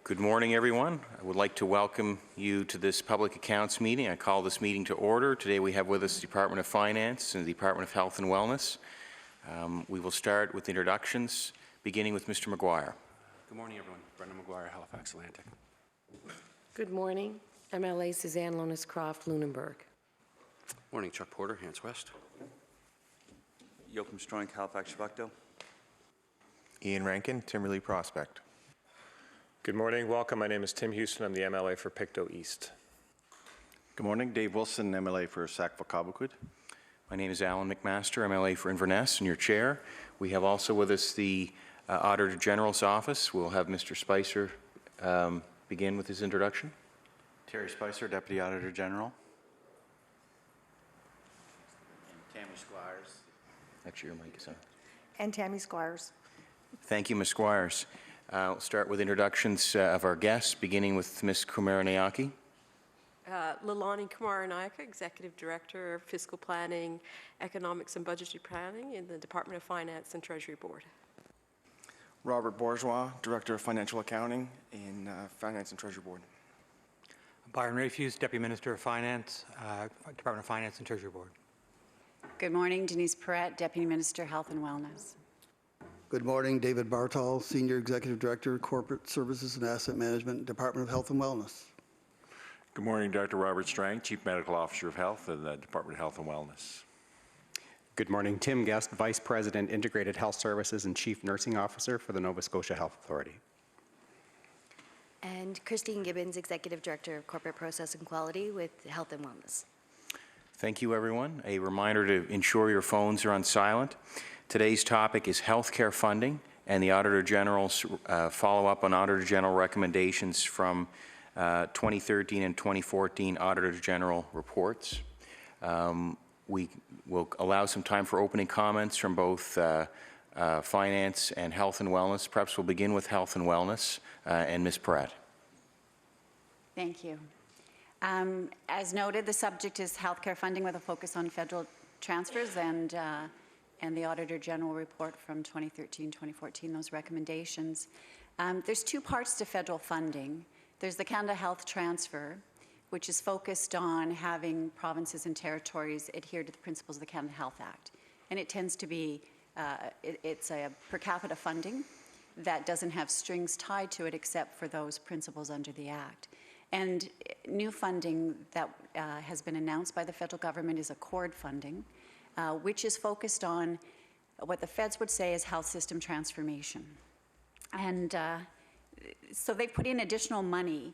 Good morning, everyone. I would like to welcome you to this public accounts meeting. I call this meeting to order. Today we have with us the Department of Finance and the Department of Health and Wellness. We will start with introductions, beginning with Mr. McGuire. Good morning, everyone. Brendan McGuire, Halifax Atlantic. Good morning. MLA Suzanne Lonis-Croft, Lunenburg. Morning, Chuck Porter, Hants West. Joachim Stroink, Halifax Shabukdo. Ian Rankin, Timberlea Prospect. Good morning. Welcome. My name is Tim Houston. I'm the MLA for Pictou East. Good morning. Dave Wilson, MLA for Sackville-Cobequid. My name is Alan McMaster, MLA for Inverness, and your chair. We have also with us the Auditor General's Office. We'll have Mr. Spicer begin with his introduction. Terry Spicer, Deputy Auditor General. And Tammy Squires. Actually, your mic is on. And Tammy Squires. Thank you, Ms. Squires. We'll start with introductions of our guests, beginning with Ms. Kumaranayake. Lalani Kumaranayake, Executive Director of Fiscal Planning, Economics and Budgetary Planning in the Department of Finance and Treasury Board. Robert Bourgeois, Director of Financial Accounting in Finance and Treasury Board. Byron Rayfuse, Deputy Minister of Finance, Department of Finance and Treasury Board. Good morning, Denise Perrette, Deputy Minister, Health and Wellness. Good morning, David Bartol, Senior Executive Director, Corporate Services and Asset Management, Department of Health and Wellness. Good morning, Dr. Robert Strang, Chief Medical Officer of Health in the Department of Health and Wellness. Good morning, Tim Guest, Vice President, Integrated Health Services and Chief Nursing Officer for the Nova Scotia Health Authority. And Christine Gibbons, Executive Director of Corporate Process and Quality with Health and Wellness. Thank you, everyone. A reminder to ensure your phones are on silent. Today's topic is healthcare funding and the Auditor General's follow-up on Auditor General recommendations from 2013 and 2014 Auditor General reports. We will allow some time for opening comments from both Finance and Health and Wellness. Perhaps we'll begin with Health and Wellness and Ms. Pratt. Thank you. As noted, the subject is healthcare funding with a focus on federal transfers and the Auditor General report from 2013-2014, those recommendations. There's two parts to federal funding. There's the Canada Health Transfer, which is focused on having provinces and territories adhere to the principles of the Canada Health Act. And it tends to be, it's a per capita funding that doesn't have strings tied to it except for those principles under the Act. And new funding that has been announced by the federal government is accord funding, which is focused on what the feds would say is health system transformation. And so they put in additional money,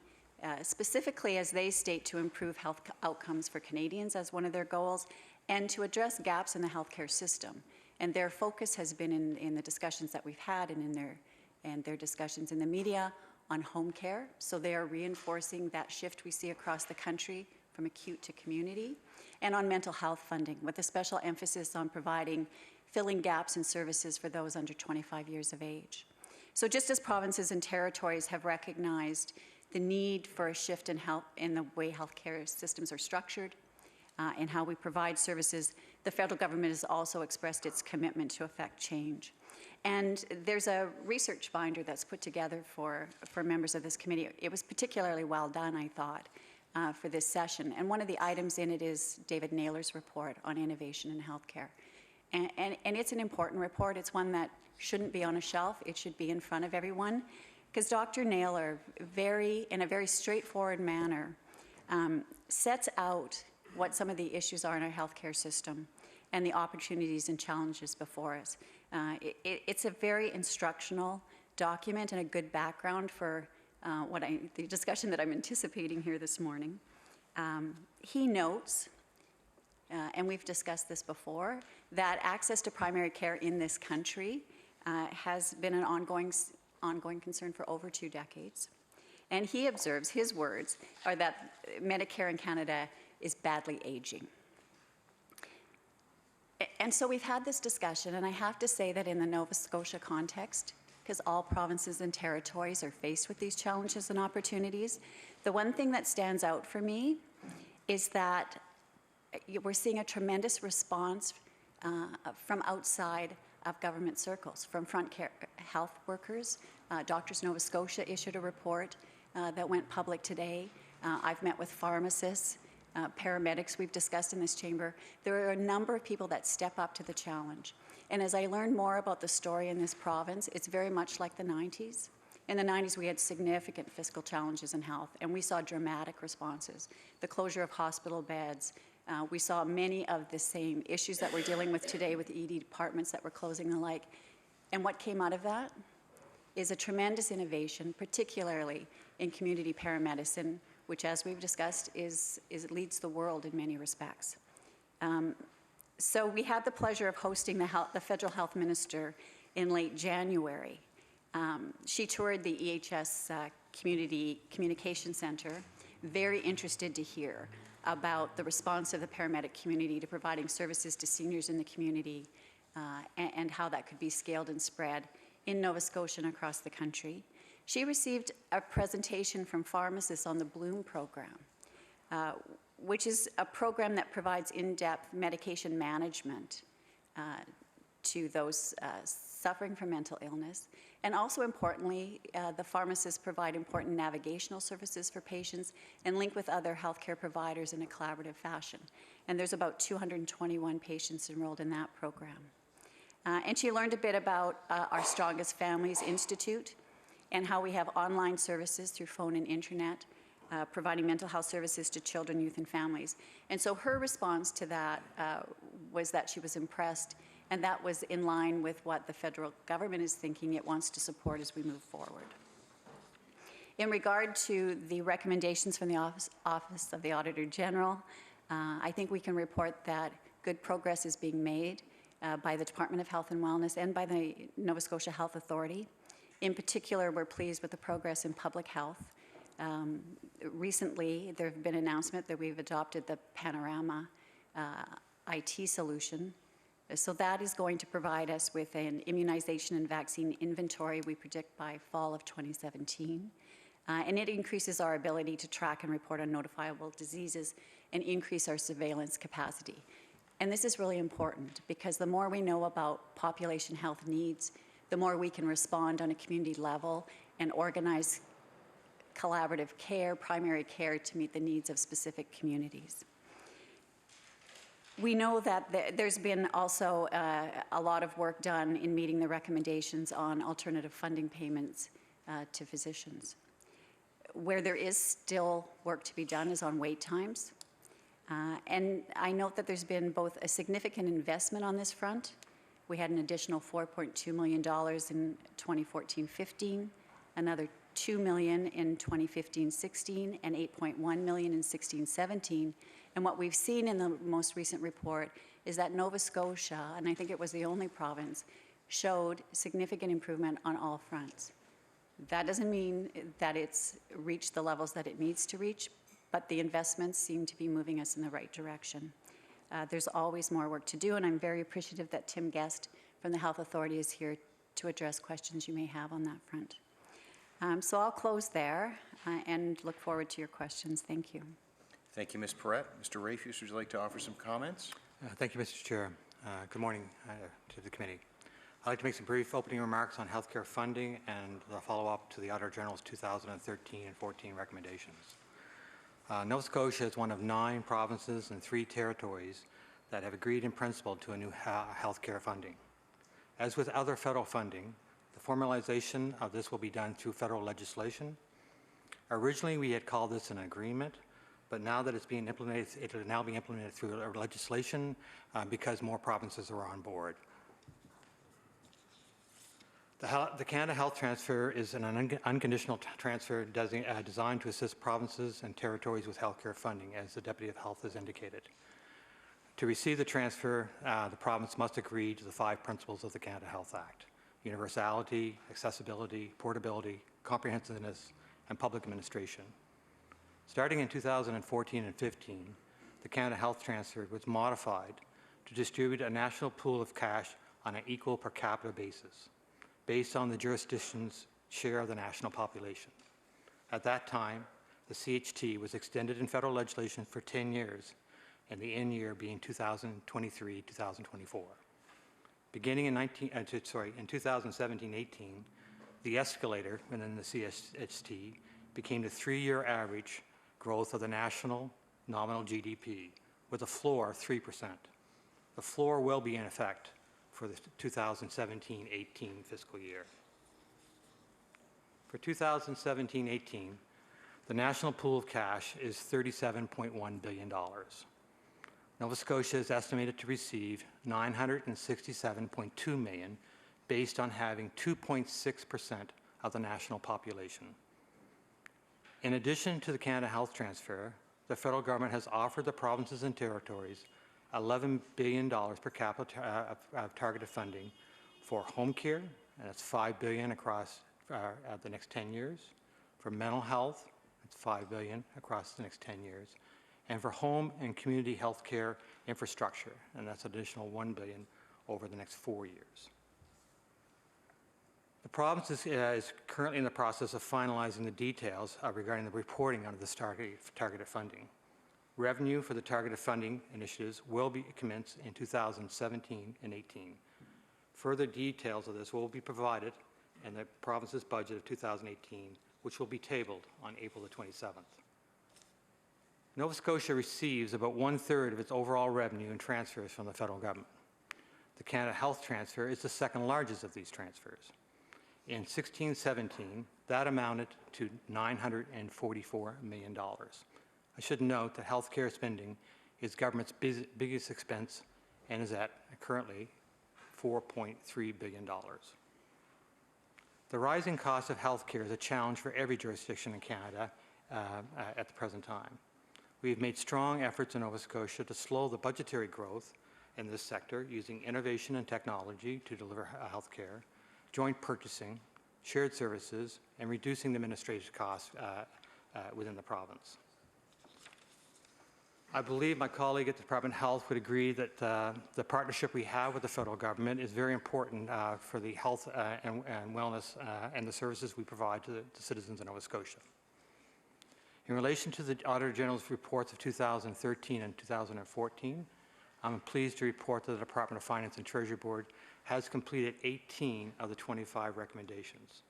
specifically as they state to improve health outcomes for Canadians as one of their goals, and to address gaps in the healthcare system. And their focus has been in the discussions that we've had and in their discussions in the media on home care. So they are reinforcing that shift we see across the country from acute to community, and on mental health funding with a special emphasis on filling gaps in services for those under 25 years of age. So just as provinces and territories have recognized the need for a shift in the way healthcare systems are structured and how we provide services, the federal government has also expressed its commitment to effect change. And there's a research binder that's put together for members of this committee. It was particularly well done, I thought, for this session. And one of the items in it is David Naylor's report on innovation in healthcare. And it's an important report. It's one that shouldn't be on a shelf. It should be in front of everyone. Because Dr. Naylor, in a very straightforward manner, sets out what some of the issues are in our healthcare system and the opportunities and challenges before us. It's a very instructional document and a good background for the discussion that I'm anticipating here this morning. He notes, and we've discussed this before, that access to primary care in this country has been an ongoing concern for over 2 decades. And he observes, his words are that Medicare in Canada is badly aging. And so we've had this discussion, and I have to say that in the Nova Scotia context, because all provinces and territories are faced with these challenges and opportunities, the one thing that stands out for me is that we're seeing a tremendous response from outside of government circles, from front care health workers. Doctors Nova Scotia issued a report that went public today. I've met with pharmacists, paramedics we've discussed in this chamber. There are a number of people that step up to the challenge. And as I learn more about the story in this province, it's very much like the 90s. In the 90s, we had significant fiscal challenges in health, and we saw dramatic responses. The closure of hospital beds. We saw many of the same issues that we're dealing with today with ED departments that were closing and the like. And what came out of that is a tremendous innovation, particularly in community paramedicine, which, as we've discussed, leads the world in many respects. So we had the pleasure of hosting the federal health minister in late January. She toured the EHS Community Communication Center, very interested to hear about the response of the paramedic community to providing services to seniors in the community and how that could be scaled and spread in Nova Scotia and across the country. She received a presentation from pharmacists on the Bloom program, which is a program that provides in-depth medication management to those suffering from mental illness. And also importantly, the pharmacists provide important navigational services for patients and link with other healthcare providers in a collaborative fashion. And there's about 221 patients enrolled in that program. And she learned a bit about our Strongest Families Institute and how we have online services through phone and internet, providing mental health services to children, youth, and families. And so her response to that was that she was impressed, and that was in line with what the federal government is thinking it wants to support as we move forward. In regard to the recommendations from the Office of the Auditor General, I think we can report that good progress is being made by the Department of Health and Wellness and by the Nova Scotia Health Authority. In particular, we're pleased with the progress in public health. Recently, there have been announcements that we've adopted the Panorama IT solution. So that is going to provide us with an immunization and vaccine inventory we predict by fall of 2017. And it increases our ability to track and report on notifiable diseases and increase our surveillance capacity. And this is really important because the more we know about population health needs, the more we can respond on a community level and organize collaborative care, primary care, to meet the needs of specific communities. We know that there's been also a lot of work done in meeting the recommendations on alternative funding payments to physicians. Where there is still work to be done is on wait times. And I note that there's been both a significant investment on this front. We had an additional $4.2 million in 2014-15, another $2 million in 2015-16, and $8.1 million in 16-17. And what we've seen in the most recent report is that Nova Scotia, and I think it was the only province, showed significant improvement on all fronts. That doesn't mean that it's reached the levels that it needs to reach, but the investments seem to be moving us in the right direction. There's always more work to do, and I'm very appreciative that Tim Guest from the Health Authority is here to address questions you may have on that front. So I'll close there and look forward to your questions. Thank you. Thank you, Ms. Perrette. Mr. Rayfuse, would you like to offer some comments? Thank you, Mr. Chair. Good morning to the committee. I'd like to make some brief opening remarks on healthcare funding and the follow-up to the Auditor General's 2013 and 14 recommendations. Nova Scotia is one of 9 provinces and 3 territories that have agreed in principle to a new healthcare funding. As with other federal funding, the formalization of this will be done through federal legislation. Originally, we had called this an agreement, but now that it's being implemented, it will now be implemented through legislation because more provinces are on board. The Canada Health Transfer is an unconditional transfer designed to assist provinces and territories with healthcare funding, as the Deputy of Health has indicated. To receive the transfer, the province must agree to the 5 principles of the Canada Health Act: universality, accessibility, portability, comprehensiveness, and public administration. Starting in 2014 and 15, the Canada Health Transfer was modified to distribute a national pool of cash on an equal per capita basis, based on the jurisdiction's share of the national population. At that time, the CHT was extended in federal legislation for 10 years, and the end year being 2023-2024. Beginning in 2017-18, the escalator within the CHT became the 3-year average growth of the national nominal GDP, with a floor of 3%. The floor will be in effect for the 2017-18 fiscal year. For 2017-18, the national pool of cash is $37.1 billion. Nova Scotia is estimated to receive $967.2 million based on having 2.6% of the national population. In addition to the Canada Health Transfer, the federal government has offered the provinces and territories $11 billion per capita of targeted funding for home care, and that's $5 billion across the next 10 years. For mental health, it's $5 billion across the next 10 years. And for home and community health care infrastructure, and that's an additional $1 billion over the next 4 years. The province is currently in the process of finalizing the details regarding the reporting under this targeted funding. Revenue for the targeted funding initiatives will be commenced in 2017 and 18. Further details of this will be provided in the province's budget of 2018, which will be tabled on April the 27th. Nova Scotia receives about 1/3 of its overall revenue in transfers from the federal government. The Canada Health Transfer is the second largest of these transfers. In 16-17, that amounted to $944 million. I should note that healthcare spending is government's biggest expense and is at currently $4.3 billion. The rising cost of healthcare is a challenge for every jurisdiction in Canada at the present time. We have made strong efforts in Nova Scotia to slow the budgetary growth in this sector using innovation and technology to deliver healthcare, joint purchasing, shared services, and reducing the administrative costs within the province. I believe my colleague at the Department of Health would agree that the partnership we have with the federal government is very important for the health and wellness and the services we provide to the citizens of Nova Scotia. In relation to the Auditor General's reports of 2013 and 2014, I'm pleased to report that the Department of Finance and Treasury Board has completed 18 of the 25 recommendations.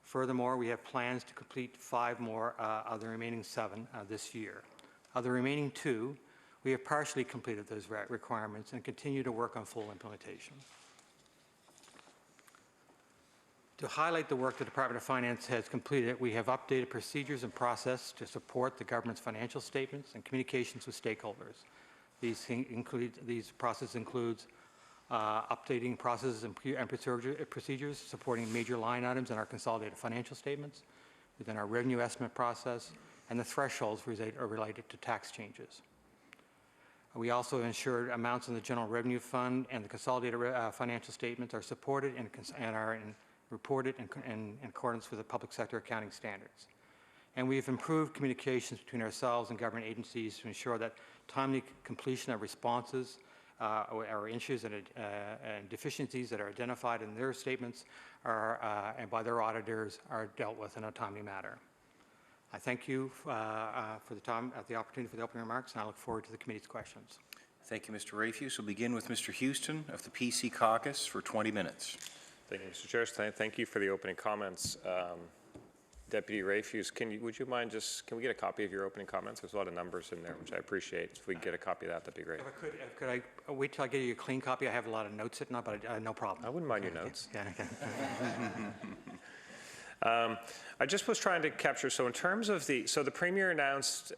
Furthermore, we have plans to complete 5 more of the remaining 7 this year. Of the remaining 2, we have partially completed those requirements and continue to work on full implementation. To highlight the work the Department of Finance has completed, we have updated procedures and process to support the government's financial statements and communications with stakeholders. These processes includes updating processes and procedures supporting major line items in our consolidated financial statements, within our revenue estimate process, and the thresholds related to tax changes. We also ensured amounts in the General Revenue Fund and the consolidated financial statements are supported and are reported in accordance with the public sector accounting standards. And we've improved communications between ourselves and government agencies to ensure that timely completion of responses or issues and deficiencies that are identified in their statements and by their auditors are dealt with in a timely manner. I thank you for the opportunity for the opening remarks, and I look forward to the committee's questions. Thank you, Mr. Rafuse. We'll begin with Mr. Houston of the PC Caucus for 20 minutes. Thank you, Mr. Chair. Thank you for the opening comments. Deputy Rafuse, would you mind can we get a copy of your opening comments? There's a lot of numbers in there, which I appreciate. If we could get a copy of that, that'd be great. Could I wait till I get you a clean copy? I have a lot of notes sitting up, but no problem. I wouldn't mind your notes. Yeah, okay. I just was trying to capture, so in terms of the Premier announced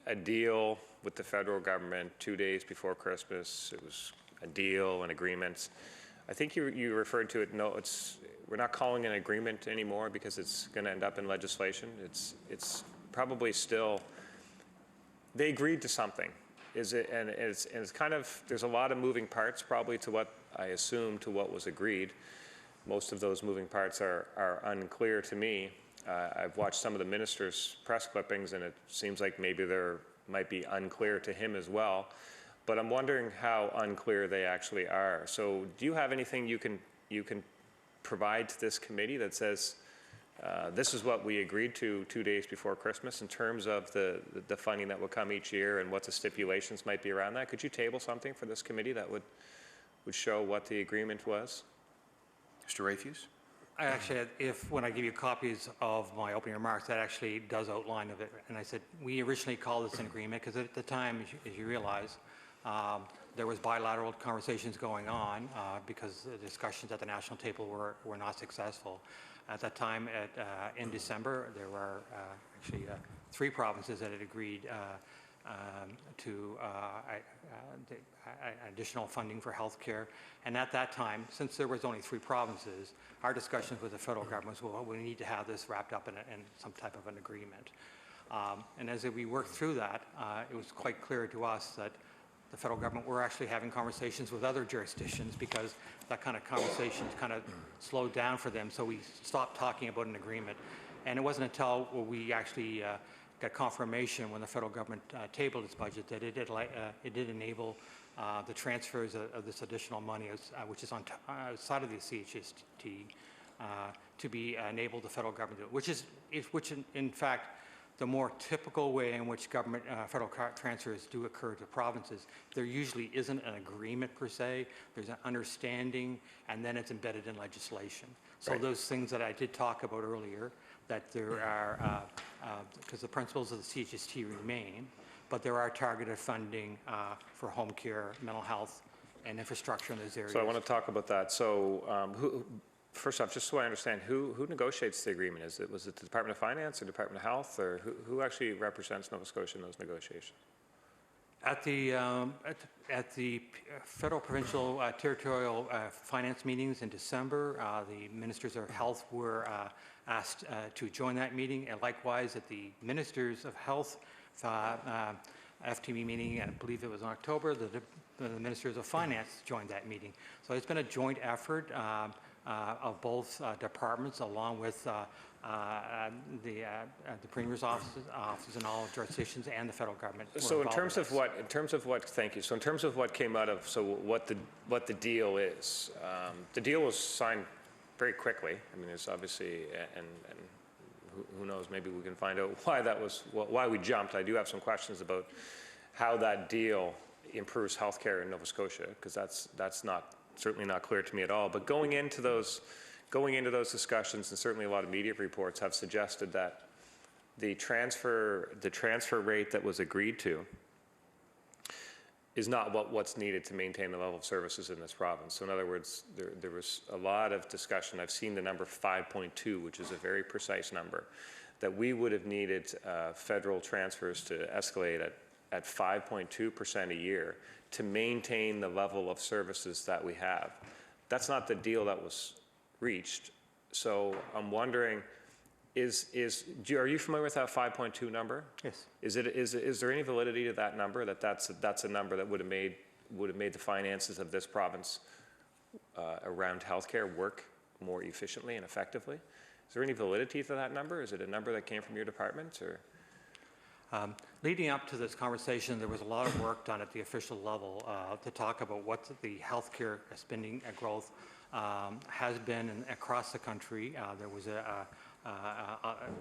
a deal with the federal government 2 days before Christmas. It was a deal, an agreement. I think you referred to it, we're not calling it an agreement anymore because it's going to end up in legislation. It's probably still, they agreed to something. And it's kind of, there's a lot of moving parts probably to what I assume to what was agreed. Most of those moving parts are unclear to me. I've watched some of the minister's press clippings, and it seems like maybe they're might be unclear to him as well. But I'm wondering how unclear they actually are. So do you have anything you can provide to this committee that says this is what we agreed to 2 days before Christmas in terms of the funding that will come each year and what the stipulations might be around that? Could you table something for this committee that would show what the agreement was? Mr. Rafuse? I actually, when I give you copies of my opening remarks, that actually does outline of it. And I said, we originally called this an agreement because at the time, as you realize, there was bilateral conversations going on because the discussions at the national table were not successful. At that time, in December, there were actually 3 provinces that had agreed to additional funding for healthcare. And at that time, since there was only 3 provinces, our discussions with the federal government was, well, we need to have this wrapped up in some type of an agreement. And as we worked through that, it was quite clear to us that the federal government were actually having conversations with other jurisdictions because that kind of conversations kind of slowed down for them. So we stopped talking about an agreement. And it wasn't until we actually got confirmation when the federal government tabled its budget that it did enable the transfers of this additional money, which is outside of the CHST, to be enabled the federal government to do it, which in fact, the more typical way in which government federal transfers do occur to provinces, there usually isn't an agreement per se. There's an understanding, and then it's embedded in legislation. So those things that I did talk about earlier, that there are, because the principles of the CHST remain, but there are targeted funding for home care, mental health, and infrastructure in those areas. So I want to talk about that. So first off, just so I understand, who negotiates the agreement? Was it the Department of Finance or Department of Health, or who actually represents Nova Scotia in those negotiations? At the federal, provincial, territorial finance meetings in December, the ministers of health were asked to join that meeting, and likewise at the ministers of health FTB meeting, and I believe it was in October, the ministers of finance joined that meeting. So it's been a joint effort of both departments, along with the Premier's office and all jurisdictions and the federal government. So in terms of what, thank you. So in terms of what came out of, so what the deal is, the deal was signed very quickly. I mean, there's obviously, and who knows, maybe we can find out why we jumped. I do have some questions about how that deal improves healthcare in Nova Scotia, because that's certainly not clear to me at all. But going into those discussions, and certainly a lot of media reports have suggested that the transfer rate that was agreed to is not what's needed to maintain the level of services in this province. So in other words, there was a lot of discussion. I've seen the number 5.2, which is a very precise number, that we would have needed federal transfers to escalate at 5.2% a year to maintain the level of services that we have. That's not the deal that was reached. So I'm wondering, are you familiar with that 5.2 number? Yes. Is there any validity to that number, that's a number that would have made the finances of this province around healthcare work more efficiently and effectively? Is there any validity to that number? Is it a number that came from your department, or? Leading up to this conversation, there was a lot of work done at the official level to talk about what the healthcare spending growth has been across the country. There was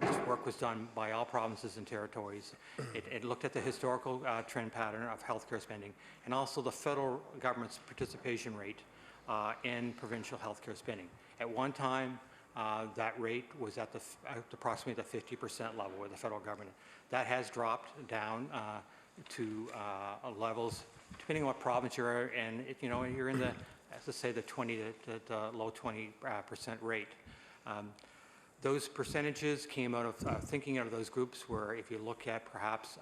this work was done by all provinces and territories. It looked at the historical trend pattern of healthcare spending, and also the federal government's participation rate in provincial healthcare spending. At one time, that rate was at approximately the 50% level with the federal government. That has dropped down to levels, depending on what province you're in, you're in the, let's say, the 20 to low 20% rate. Those percentages came out of thinking out of those groups where, if you look at perhaps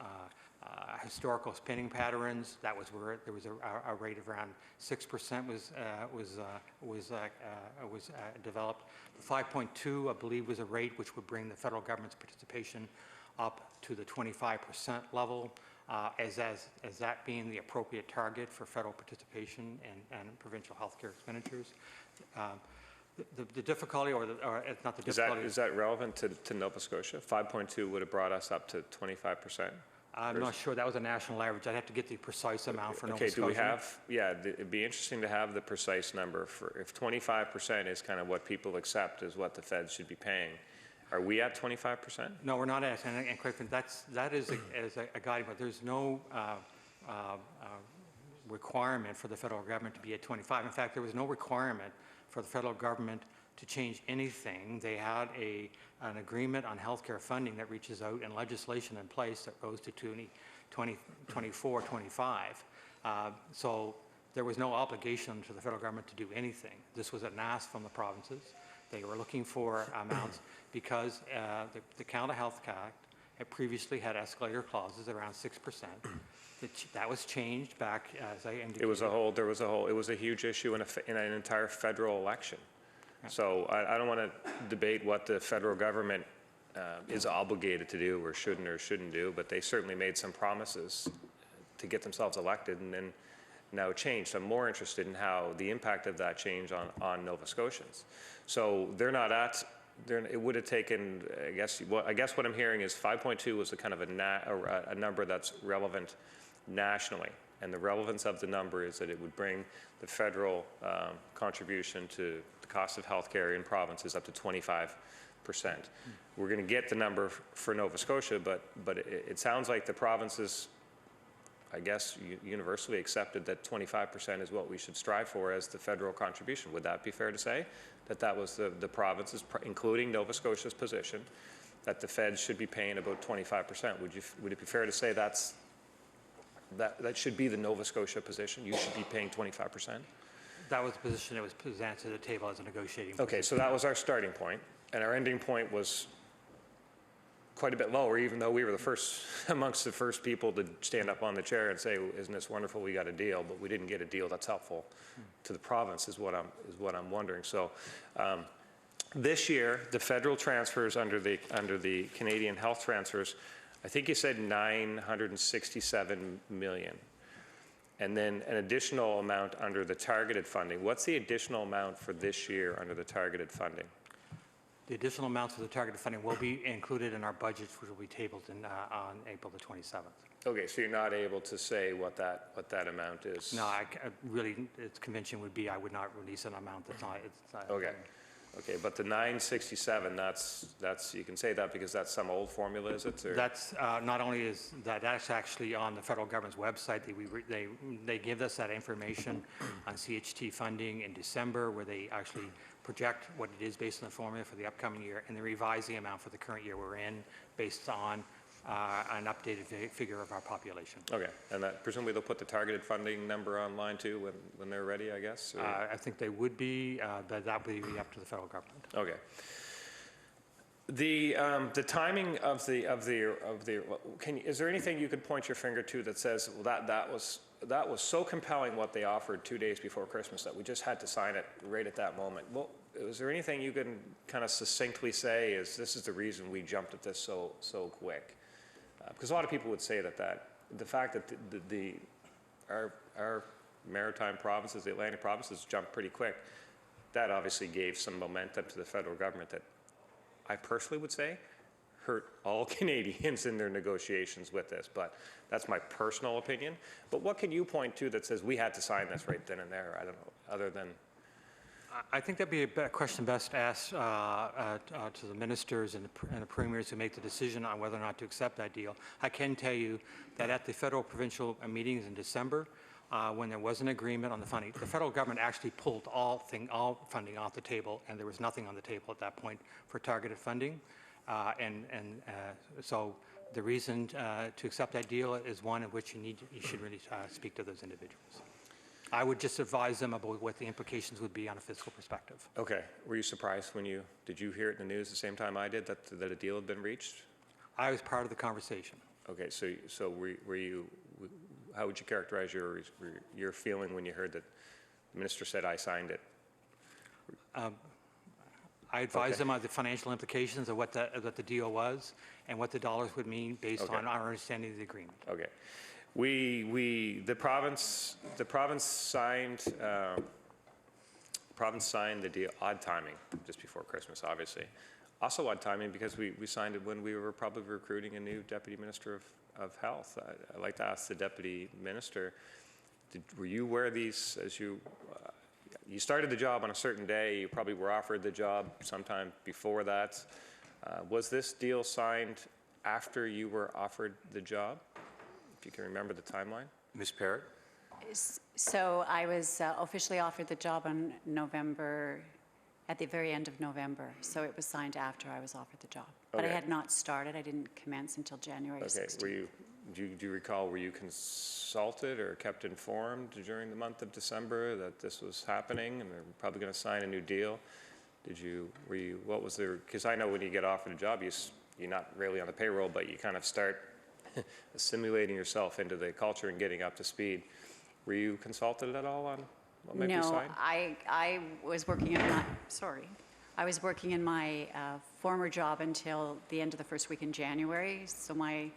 historical spending patterns, that was where there was a rate of around 6% was developed. The 5.2, I believe, was a rate which would bring the federal government's participation up to the 25% level, as that being the appropriate target for federal participation and provincial healthcare expenditures. The difficulty, or not the difficulty. Is that relevant to Nova Scotia? 5.2 would have brought us up to 25%. I'm not sure. That was a national average. I'd have to get the precise amount for Nova Scotia. Okay, do we have, it'd be interesting to have the precise number. For if 25% is kind of what people accept as what the feds should be paying, are we at 25%? No, we're not at, and quite frankly, that is a guiding, but there's no requirement for the federal government to be at 25. In fact, there was no requirement for the federal government to change anything. They had an agreement on healthcare funding that reaches out and legislation in place that goes to 2024, 25. So there was no obligation to the federal government to do anything. This was an ask from the provinces. They were looking for amounts because the Canada Health Act had previously had escalator clauses around 6%. That was changed back, as I indicated. It was a huge issue in an entire federal election. So I don't want to debate what the federal government is obligated to do or shouldn't do, but they certainly made some promises to get themselves elected and then now changed. I'm more interested in how the impact of that change on Nova Scotians. So they're not at, it would have taken, I guess what I'm hearing is 5.2 was a kind of a number that's relevant nationally. And the relevance of the number is that it would bring the federal contribution to the cost of healthcare in provinces up to 25%. We're going to get the number for Nova Scotia, but it sounds like the provinces, I guess, universally accepted that 25% is what we should strive for as the federal contribution. Would that be fair to say? That was the provinces, including Nova Scotia's position, that the feds should be paying about 25%. Would it be fair to say that should be the Nova Scotia position? You should be paying 25%? That was the position that was presented to the table as a negotiating Okay, position. so that was our starting point, and our ending point was quite a bit lower, even though we were amongst the first people to stand up on the chair and say, isn't this wonderful, we got a deal, but we didn't get a deal that's helpful to the province is what I'm wondering. So this year, the federal transfers under the Canadian health transfers, I think you said 967 million. And then an additional amount under the targeted funding. What's the additional amount for this year under the targeted funding? The additional amounts of the targeted funding will be included in our budgets, which will be tabled on April the 27th. Okay, so you're not able to say what that amount is? No, really, its convention would be I would not release an amount that's not. Okay. Okay, but the 967, that's you can say that because that's some old formula, is it? Or? That's not only is that's actually on the federal government's website. They give us that information on CHT funding in December, where they actually project what it is based on the formula for the upcoming year, and they revise the amount for the current year we're in based on an updated figure of our population. Okay, and that presumably they'll put the targeted funding number online too when they're ready, I guess? Or? I think they would be, but that would be up to the federal government. Okay. The timing of the is there anything you could point your finger to that says, well, that was so compelling what they offered 2 days before Christmas that we just had to sign it right at that moment? Well, is there anything you can kind of succinctly say is this is the reason we jumped at this so quick? Because a lot of people would say that the fact that our maritime provinces, the Atlantic provinces, jumped pretty quick, that obviously gave some momentum to the federal government that I personally would say hurt all Canadians in their negotiations with this. But that's my personal opinion. But what can you point to that says we had to sign this right then and there? I don't know, other than... I think that'd be a question best asked to the ministers and the premiers who make the decision on whether or not to accept that deal. I can tell you that at the federal provincial meetings in December, when there was an agreement on the funding, the federal government actually pulled all funding off the table, and there was nothing on the table at that point for targeted funding. So the reason to accept that deal is one in which you should really speak to those individuals. I would just advise them about what the implications would be on a fiscal perspective. Okay. Were you surprised did you hear it in the news the same time I did that a deal had been reached? I was part of the conversation. Okay. So were you, how would you characterize your feeling when you heard that the minister said, I signed it? I advised them on the financial implications of what the deal was and what the dollars would mean based on our understanding of the agreement. Okay. The province signed the deal, odd timing, just before Christmas, obviously. Also odd timing because we signed it when we were probably recruiting a new Deputy Minister of Health. I'd like to ask the Deputy Minister, were you aware of these as you started the job on a certain day, you probably were offered the job sometime before that. Was this deal signed after you were offered the job? If you can remember the timeline. Ms. Parrott? So I was officially offered the job on November at the very end of November. So it was signed after I was offered the job. But I Okay. had not started. I didn't commence until January 16th. Okay, do you recall, were you consulted or kept informed during the month of December that this was happening and they're probably going to sign a new deal? What was the, because I know when you get offered a job, you're not really on the payroll, but you kind of start assimilating yourself into the culture and getting up to speed. Were you consulted at all on what might be signed? I was working in my, I was working in my former job until the end of the first week in January, so my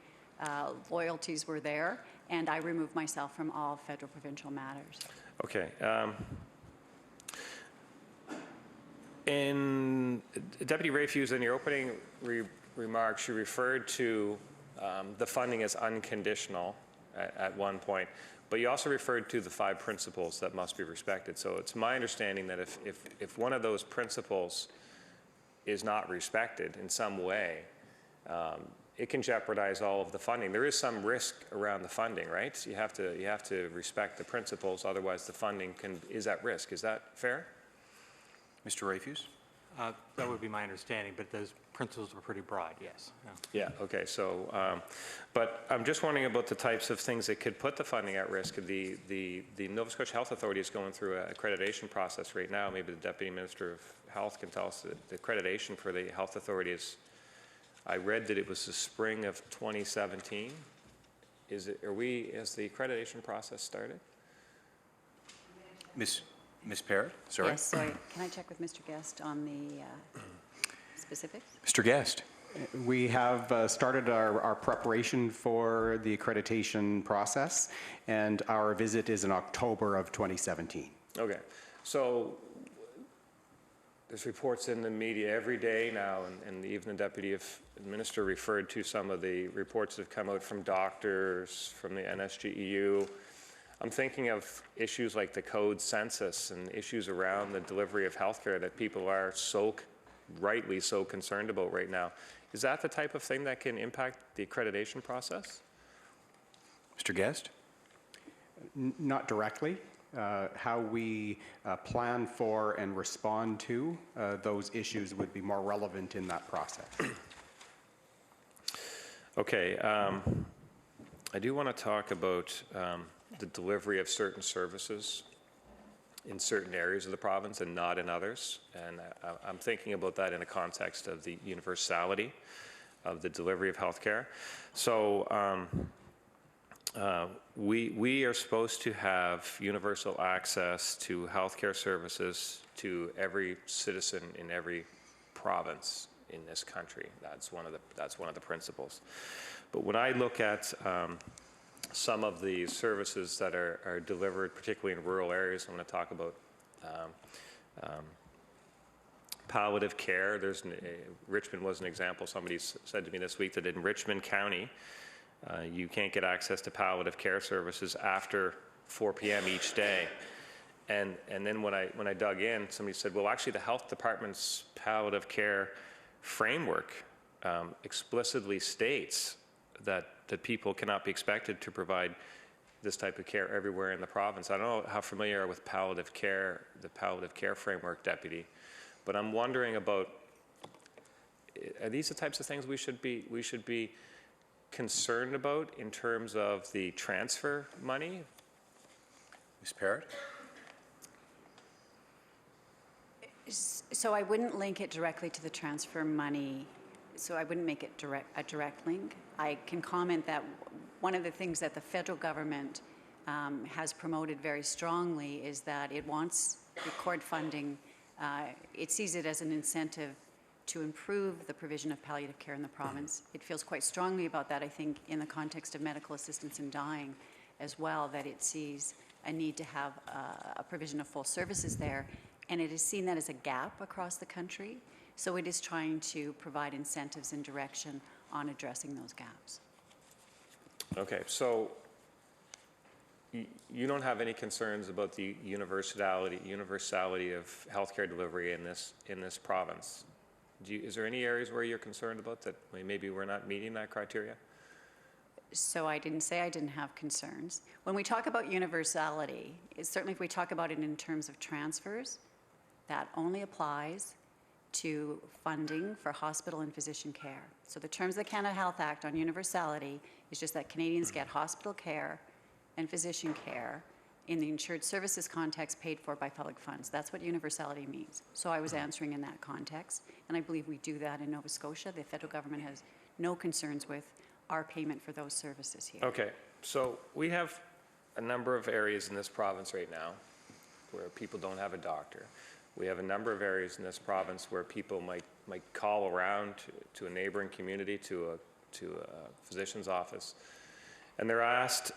loyalties were there, and I removed myself from all federal provincial matters. Okay. In Deputy Rayfuse, in your opening remarks, you referred to the funding as unconditional at one point, but you also referred to the 5 principles that must be respected. So it's my understanding that if one of those principles is not respected in some way, it can jeopardize all of the funding. There is some risk around the funding, right? You have to respect the principles, otherwise the funding is at risk. Is that fair? Mr. Rayfuse? That would be my understanding, but those principles were pretty broad, yes. Yeah, okay, so, but I'm just wondering about the types of things that could put the funding at risk. The Nova Scotia Health Authority is going through an accreditation process right now. Maybe the Deputy Minister of Health can tell us that the accreditation for the Health Authority is, I read that it was the spring of 2017. Has the accreditation process started? Ms. Parrott, sorry? Yes, sorry. Can I check with Mr. Guest on the specifics? Mr. Guest? We have started our preparation for the accreditation process, and our visit is in October of 2017. Okay, so there's reports in the media every day now, and even the Deputy Minister referred to some of the reports that have come out from doctors, from the NSGEU. I'm thinking of issues like the code census and issues around the delivery of healthcare that people are rightly so concerned about right now. Is that the type of thing that can impact the accreditation process? Mr. Guest? Not directly. How we plan for and respond to those issues would be more relevant in that process. Okay, I do want to talk about the delivery of certain services in certain areas of the province and not in others. And I'm thinking about that in the context of the universality of the delivery of healthcare. So we are supposed to have universal access to healthcare services to every citizen in every province in this country. That's one of the principles. But when I look at some of the services that are delivered, particularly in rural areas, I'm going to talk about palliative care. Richmond was an example. Somebody said to me this week that in Richmond County, you can't get access to palliative care services after 4 p.m. each day. And then when I dug in, somebody said, well, actually the health department's palliative care framework explicitly states that people cannot be expected to provide this type of care everywhere in the province. I don't know how familiar you are with palliative care, the palliative care framework, Deputy, but I'm wondering about, are these the types of things we should be concerned about in terms of the transfer money? Ms. Parrott? So I wouldn't link it directly to the transfer money. So I wouldn't make it a direct link. I can comment that one of the things that the federal government has promoted very strongly is that it wants record funding. It sees it as an incentive to improve the provision of palliative care in the province. It feels quite strongly about that, I think, in the context of medical assistance in dying as well, that it sees a need to have a provision of full services there. And it has seen that as a gap across the country. So it is trying to provide incentives and direction on addressing those gaps. Okay, so you don't have any concerns about the universality of healthcare delivery in this province? Is there any areas where you're concerned about that maybe we're not meeting that criteria? So I didn't say I didn't have concerns. When we talk about universality, certainly if we talk about it in terms of transfers, That only applies to funding for hospital and physician care. So the terms of the Canada Health Act on universality is just that Canadians get hospital care and physician care in the insured services context paid for by public funds. That's what universality means. So I was answering in that context, and I believe we do that in Nova Scotia. The federal government has no concerns with our payment for those services here. Okay, so we have a number of areas in this province right now where people don't have a doctor. We have a number of areas in this province where people might call around to a neighboring community, to a physician's office, and they're asked,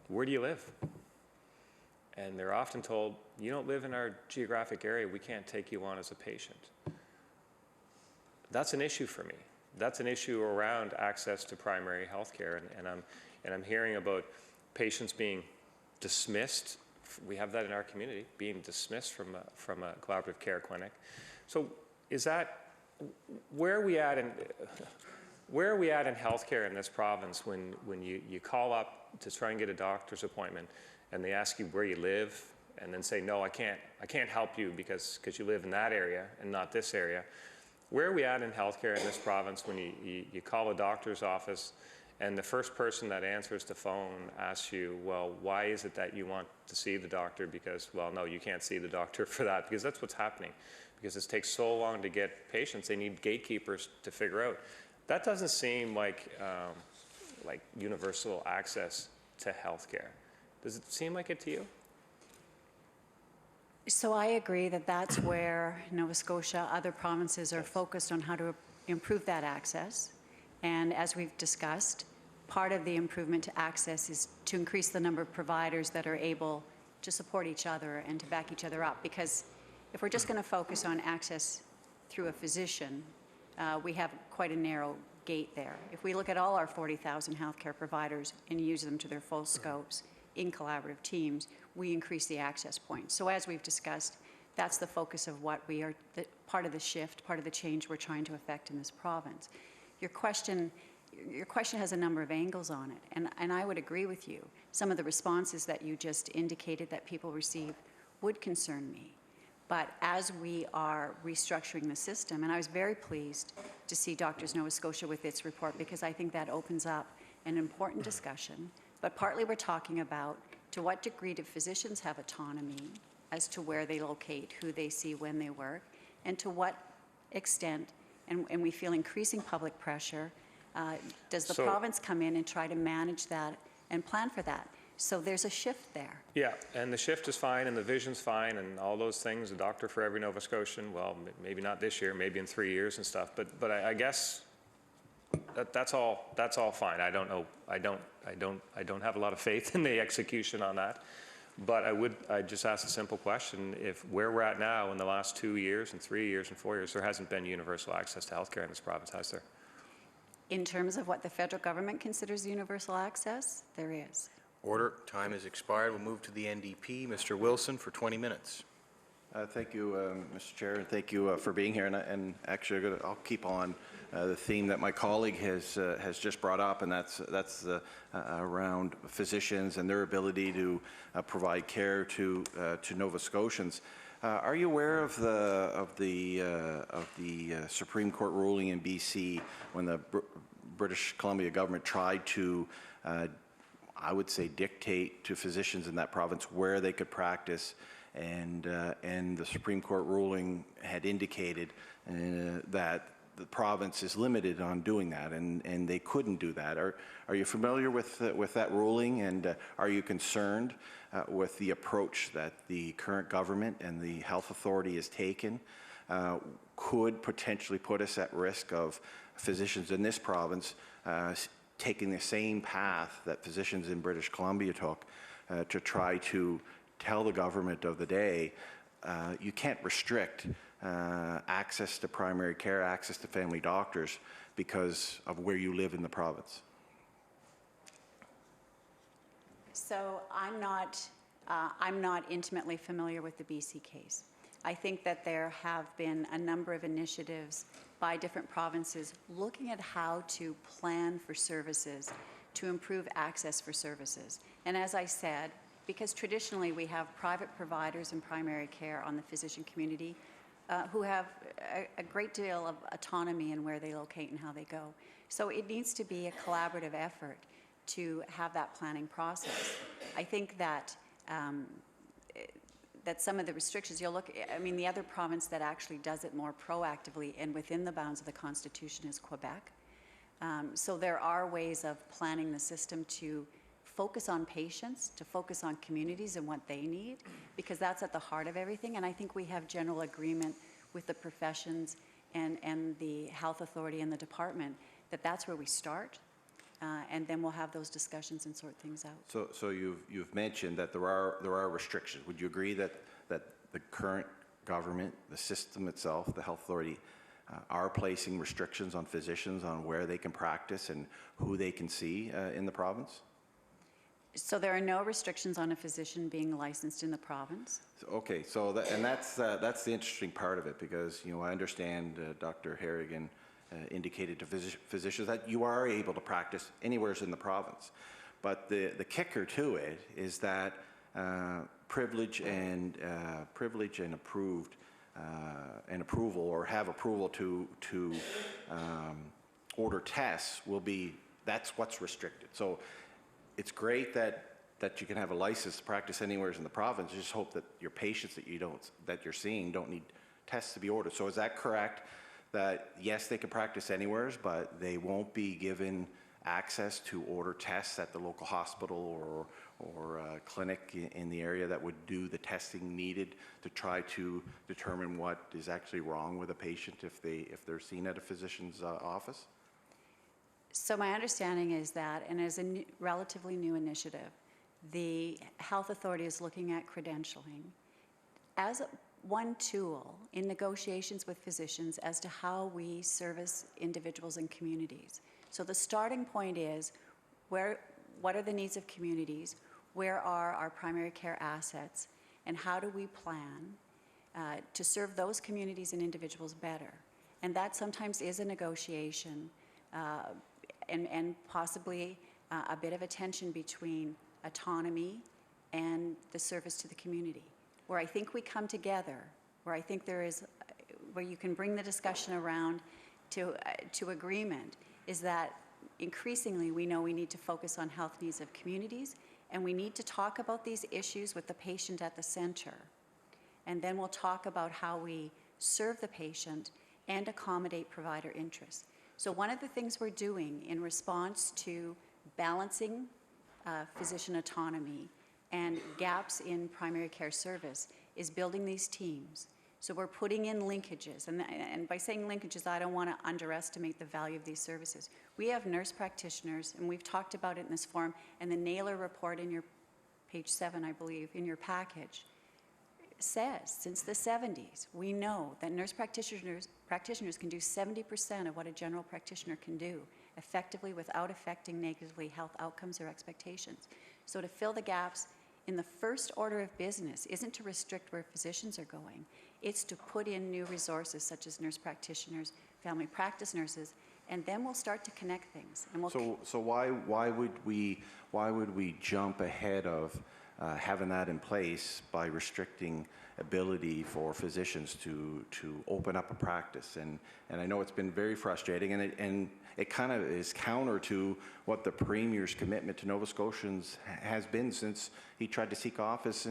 where do you live? And they're often told, you don't live in our geographic area, we can't take you on as a patient. That's an issue for me. That's an issue around access to primary health care, and I'm hearing about patients being dismissed. We have that in our community, being dismissed from a collaborative care clinic. So is that, where are we at in healthcare in this province when you call up to try and get a doctor's appointment and they ask you where you live and then say, no, I can't help you because you live in that area and not this area. Where are we at in healthcare in this province when you call a doctor's office and the first person that answers the phone asks you, well, why is it that you want to see the doctor? Because, well, no, you can't see the doctor for that, because that's what's happening. Because it takes so long to get patients, they need gatekeepers to figure out. That doesn't seem like universal access to healthcare. Does it seem like it to you? So I agree that that's where Nova Scotia, other provinces are focused on how to improve that access. And as we've discussed, part of the improvement to access is to increase the number of providers that are able to support each other and to back each other up. Because if we're just going to focus on access through a physician, we have quite a narrow gate there. If we look at all our 40,000 healthcare providers and use them to their full scopes in collaborative teams, we increase the access point. So as we've discussed, that's the focus of what we are, part of the shift, part of the change we're trying to affect in this province. Your question has a number of angles on it, and I would agree with you. Some of the responses that you just indicated that people receive would concern me. But as we are restructuring the system, and I was very pleased to see Doctors Nova Scotia with its report, because I think that opens up an important discussion. But partly we're talking about to what degree do physicians have autonomy as to where they locate, who they see when they work, and to what extent, and we feel increasing public pressure, does the province come in and try to manage that and plan for that? So there's a shift there. Yeah, and the shift is fine, and the vision's fine, and all those things. A doctor for every Nova Scotian. Well, maybe not this year, maybe in 3 years and stuff. But I guess that's all fine. I don't know. I don't have a lot of faith in the execution on that. But I just ask a simple question: if where we're at now, in the last 2 years, and 3 years, and 4 years, there hasn't been universal access to healthcare in this province, has there? In terms of what the federal government considers universal access, there is. Order. Time has expired. We'll move to the NDP. Mr. Wilson for 20 minutes. Thank you, Mr. Chair, and thank you for being here. And actually, I'll keep on the theme that my colleague has just brought up, and that's around physicians and their ability to provide care to Nova Scotians. Are you aware of the Supreme Court ruling in BC when the British Columbia government tried to I would say dictate to physicians in that province where they could practice, and the Supreme Court ruling had indicated that the province is limited on doing that, and they couldn't do that. Are you familiar with that ruling, and are you concerned with the approach that the current government and the health authority has taken? Could potentially put us at risk of physicians in this province taking the same path that physicians in British Columbia took to try to tell the government of the day, you can't restrict access to primary care, access to family doctors because of where you live in the province? So I'm not intimately familiar with the BC case. I think that there have been a number of initiatives by different provinces looking at how to plan for services to improve access for services. And as I said, because traditionally we have private providers in primary care on the physician community who have a great deal of autonomy in where they locate and how they go. So it needs to be a collaborative effort to have that planning process. I think that that some of the restrictions, you'll look, I mean, the other province that actually does it more proactively and within the bounds of the Constitution is Quebec. So there are ways of planning the system to focus on patients, to focus on communities and what they need, because that's at the heart of everything. And I think we have general agreement with the professions and the health authority and the department that that's where we start. And then we'll have those discussions and sort things out. So you've mentioned that there are restrictions. Would you agree that the current government, the system itself, the health authority, are placing restrictions on physicians on where they can practice and who they can see in the province? So there are no restrictions on a physician being licensed in the province. Okay, so that's the interesting part of it, because I understand Dr. Harrigan indicated to physicians that you are able to practice anywhere in the province. But the kicker to it is that privilege and approved and approval, or have approval to order tests, that's what's restricted. So it's great that you can have a license to practice anywhere in the province. You just hope that your patients that you're seeing don't need tests to be ordered. So is that correct? That yes, they can practice anywhere, but they won't be given access to order tests at the local hospital or clinic in the area that would do the testing needed to try to determine what is actually wrong with a patient if they're seen at a physician's office? So my understanding is that, and as a relatively new initiative, the health authority is looking at credentialing as one tool in negotiations with physicians as to how we service individuals and communities. So the starting point is what are the needs of communities, where are our primary care assets, and how do we plan to serve those communities and individuals better. And that sometimes is a negotiation and possibly a bit of a tension between autonomy and the service to the community. Where I think we come together, where I think where you can bring the discussion around to agreement, is that increasingly we know we need to focus on health needs of communities, and we need to talk about these issues with the patient at the center. And then we'll talk about how we serve the patient and accommodate provider interests. So one of the things we're doing in response to balancing physician autonomy and gaps in primary care service is building these teams. So we're putting in linkages, and by saying linkages, I don't want to underestimate the value of these services. We have nurse practitioners, and we've talked about it in this forum, and the Naylor report in your page 7, I believe, in your package, says since the 70s, we know that nurse practitioners can do 70% of what a general practitioner can do effectively without affecting negatively health outcomes or expectations. So to fill the gaps in the first order of business isn't to restrict where physicians are going. It's to put in new resources such as nurse practitioners, family practice nurses, and then we'll start to connect things. And So why would we jump ahead of having that in place by restricting ability for physicians to open up a practice? And I know it's been very frustrating, and it kind of is counter to what the Premier's commitment to Nova Scotians has been since he tried to seek office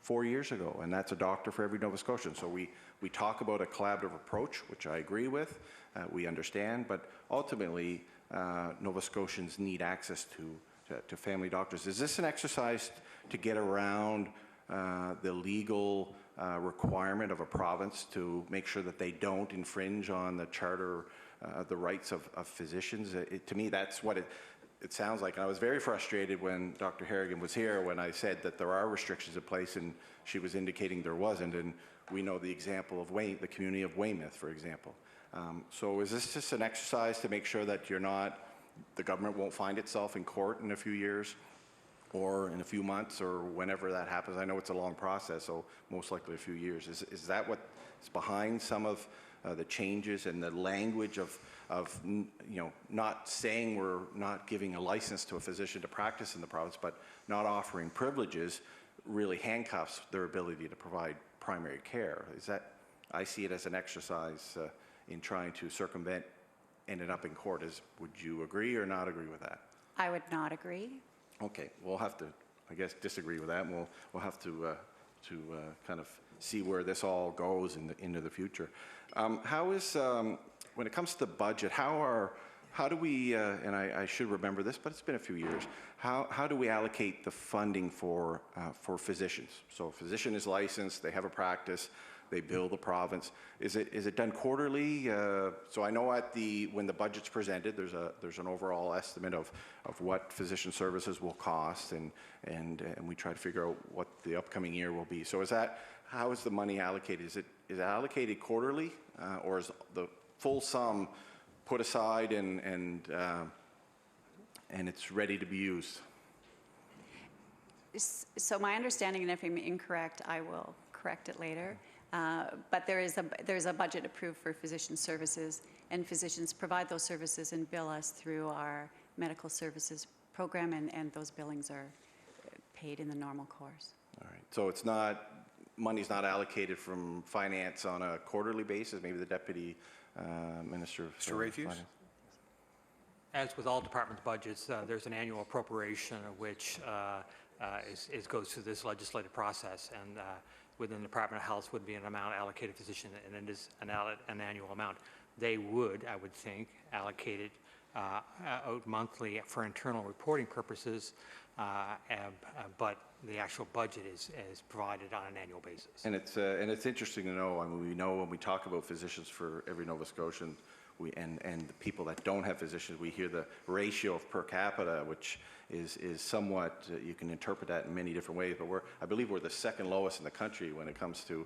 4 years ago, and that's a doctor for every Nova Scotian. So we talk about a collaborative approach, which I agree with, we understand, but ultimately Nova Scotians need access to family doctors. Is this an exercise to get around the legal requirement of a province to make sure that they don't infringe on the charter, the rights of physicians? To me, that's what it sounds like. And I was very frustrated when Dr. Harrigan was here when I said that there are restrictions in place, and she was indicating there wasn't. And we know the example of the community of Weymouth, for example. So is this just an exercise to make sure that the government won't find itself in court in a few years or in a few months or whenever that happens? I know it's a long process, so most likely a few years. Is that what's behind some of the changes and the language of not saying we're not giving a license to a physician to practice in the province, but not offering privileges really handcuffs their ability to provide primary care. I see it as an exercise in trying to circumvent ended up in court. Would you agree or not agree with that? I would not agree. Okay, we'll have to, I guess, disagree with that, and we'll have to kind of see where this all goes into the future. How is, when it comes to the budget, how do we, and I should remember this, but it's been a few years, how do we allocate the funding for physicians? So a physician is licensed, they have a practice, they bill the province. Is it done quarterly? So I know when the budget's presented, there's an overall estimate of what physician services will cost, and we try to figure out what the upcoming year will be. So how is the money allocated? Is it allocated quarterly, or is the full sum put aside and it's ready to be used? So my understanding, and if I'm incorrect, I will correct it later. But there's a budget approved for physician services, and physicians provide those services and bill us through our medical services program, and those billings are paid in the normal course. All right. So money's not allocated from finance on a quarterly basis. Maybe the deputy minister of Mr. Rayfuse? Finance. As with all departments' budgets, there's an annual appropriation of which goes through this legislative process, and within the Department of Health would be an amount allocated physician, and it is an annual amount. They would, I would think, allocate it out monthly for internal reporting purposes, but the actual budget is provided on an annual basis. And it's interesting to know. I mean, we know when we talk about physicians for every Nova Scotian, and the people that don't have physicians, we hear the ratio of per capita, which is somewhat, you can interpret that in many different ways, but I believe we're the second lowest in the country when it comes to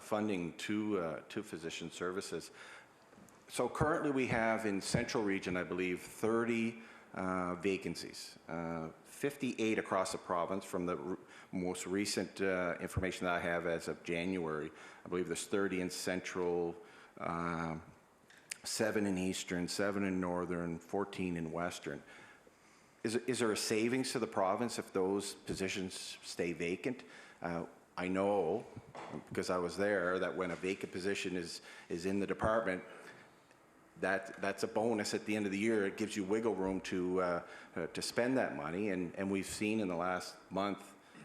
funding to physician services. So currently we have in Central Region, I believe, 30 vacancies, 58 across the province. From the most recent information that I have as of January, I believe there's 30 in Central, 7 in Eastern, 7 in Northern, 14 in Western. Is there a savings to the province if those positions stay vacant? I know, because I was there, that when a vacant position is in the department, that's a bonus at the end of the year. It gives you wiggle room to spend that money, and we've seen in the last month,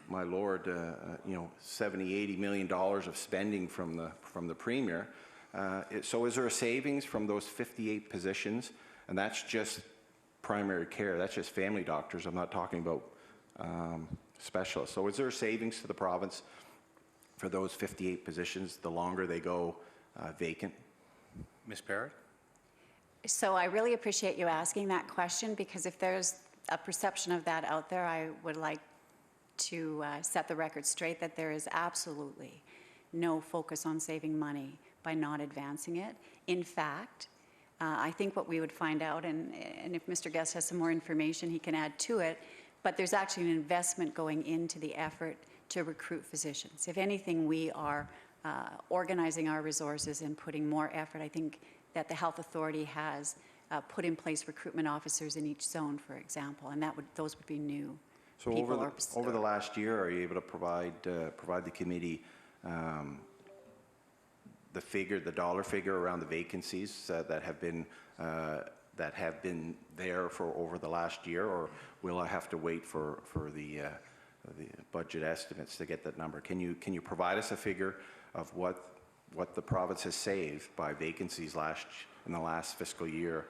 my lord, $70–80 million of spending from the premier. So is there a savings from those 58 positions? And that's just primary care. That's just family doctors. I'm not talking about specialists. So is there a savings to the province for those 58 positions the longer they go vacant? Ms. Barrett? So I really appreciate you asking that question, because if there's a perception of that out there, I would like to set the record straight that there is absolutely no focus on saving money by not advancing it. In fact, I think what we would find out, and if Mr. Guest has some more information, he can add to it, but there's actually an investment going into the effort to recruit physicians. If anything, we are organizing our resources and putting more effort. I think that the Health Authority has put in place recruitment officers in each zone, for example, and those would be new people. So over the last year, are you able to provide the committee the dollar figure around the vacancies that have been there for over the last year, or will I have to wait for the budget estimates to get that number? Can you provide us a figure of what the province has saved by vacancies in the last fiscal year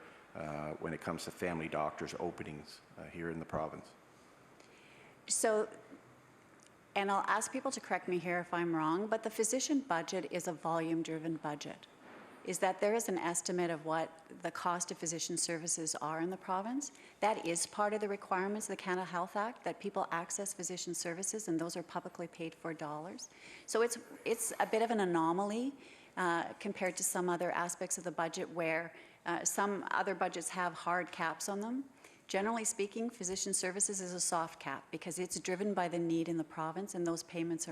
when it comes to family doctors openings here in the province? So, and I'll ask people to correct me here if I'm wrong, but the physician budget is a volume-driven budget. Is that there is an estimate of what the cost of physician services are in the province. That is part of the requirements of the Canada Health Act, that people access physician services, and those are publicly paid for dollars. So it's a bit of an anomaly compared to some other aspects of the budget where some other budgets have hard caps on them. Generally speaking, physician services is a soft cap because it's driven by the need in the province, and those payments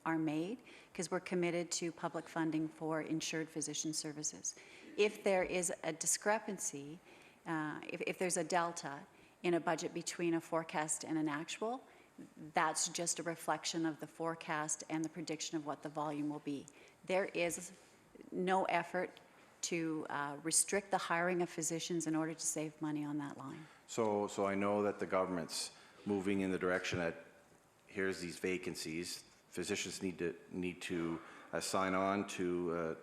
are made because we're committed to public funding for insured physician services. If there is a discrepancy, if there's a delta in a budget between a forecast and an actual, that's just a reflection of the forecast and the prediction of what the volume will be. There is no effort to restrict the hiring of physicians in order to save money on that line. So I know that the government's moving in the direction that here's these vacancies. Physicians need to sign on to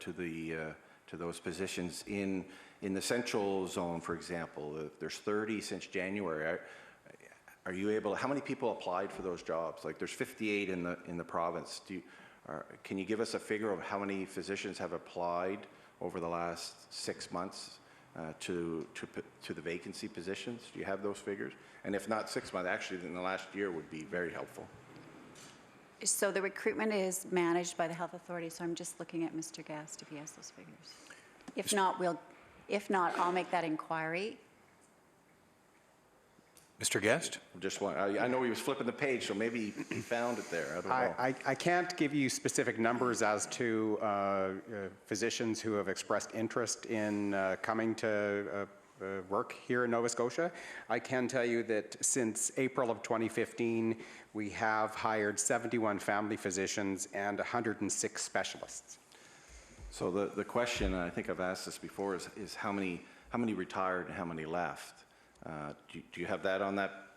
those positions in the central zone, for example. There's 30 since January. Are you able? How many people applied for those jobs? Like there's 58 in the province. Can you give us a figure of how many physicians have applied over the last 6 months? To the vacancy positions? Do you have those figures? And if not 6 months, actually in the last year would be very helpful. So the recruitment is managed by the health authority, so I'm just looking at Mr. Gast if he has those figures. If not, I'll make that inquiry. Mr. Guest? I know he was flipping the page, so maybe he found it there. I don't know. I can't give you specific numbers as to physicians who have expressed interest in coming to work here in Nova Scotia. I can tell you that since April of 2015, we have hired 71 family physicians and 106 specialists. So the question, and I think I've asked this before, is how many retired and how many left? Do you have that on that?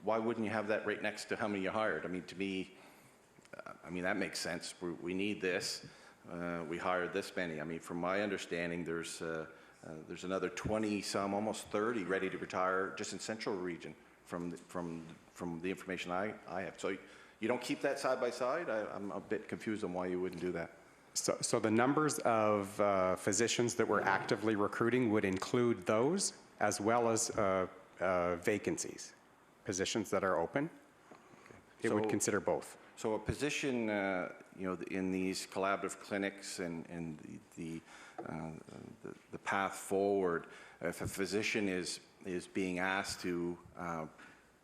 Why wouldn't you have that right next to how many you hired? I mean, to me, that makes sense. We need this. We hired this many. I mean, from my understanding, there's another 20 some, almost 30 ready to retire just in Central Region from the information I have. So you don't keep that side by side? I'm a bit confused on why you wouldn't do that. So the numbers of physicians that we're actively recruiting would include those, as well as vacancies, positions that are open. It would consider both. So a position, in these collaborative clinics and the path forward, if a physician is being asked to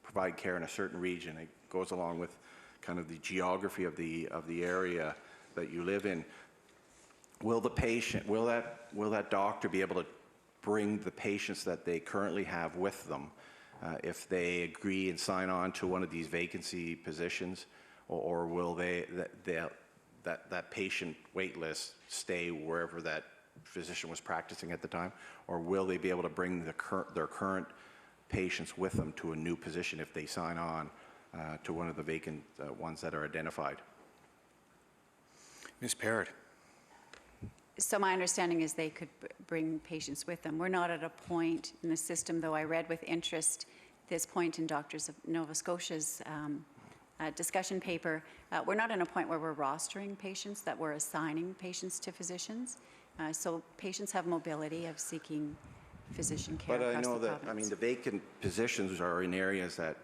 provide care in a certain region, it goes along with kind of the geography of the area that you live in. Will that doctor be able to bring the patients that they currently have with them if they agree and sign on to one of these vacancy positions, or will that patient wait list stay wherever that physician was practicing at the time, or will they be able to bring their current patients with them to a new position if they sign on to one of the vacant ones that are identified? Ms. Parrott. So my understanding is they could bring patients with them. We're not at a point in the system, though I read with interest this point in Doctors of Nova Scotia's discussion paper. We're not in a point where we're rostering patients, that we're assigning patients to physicians. So patients have mobility of seeking physician care across the province. But I know that, I mean, the vacant positions are in areas that,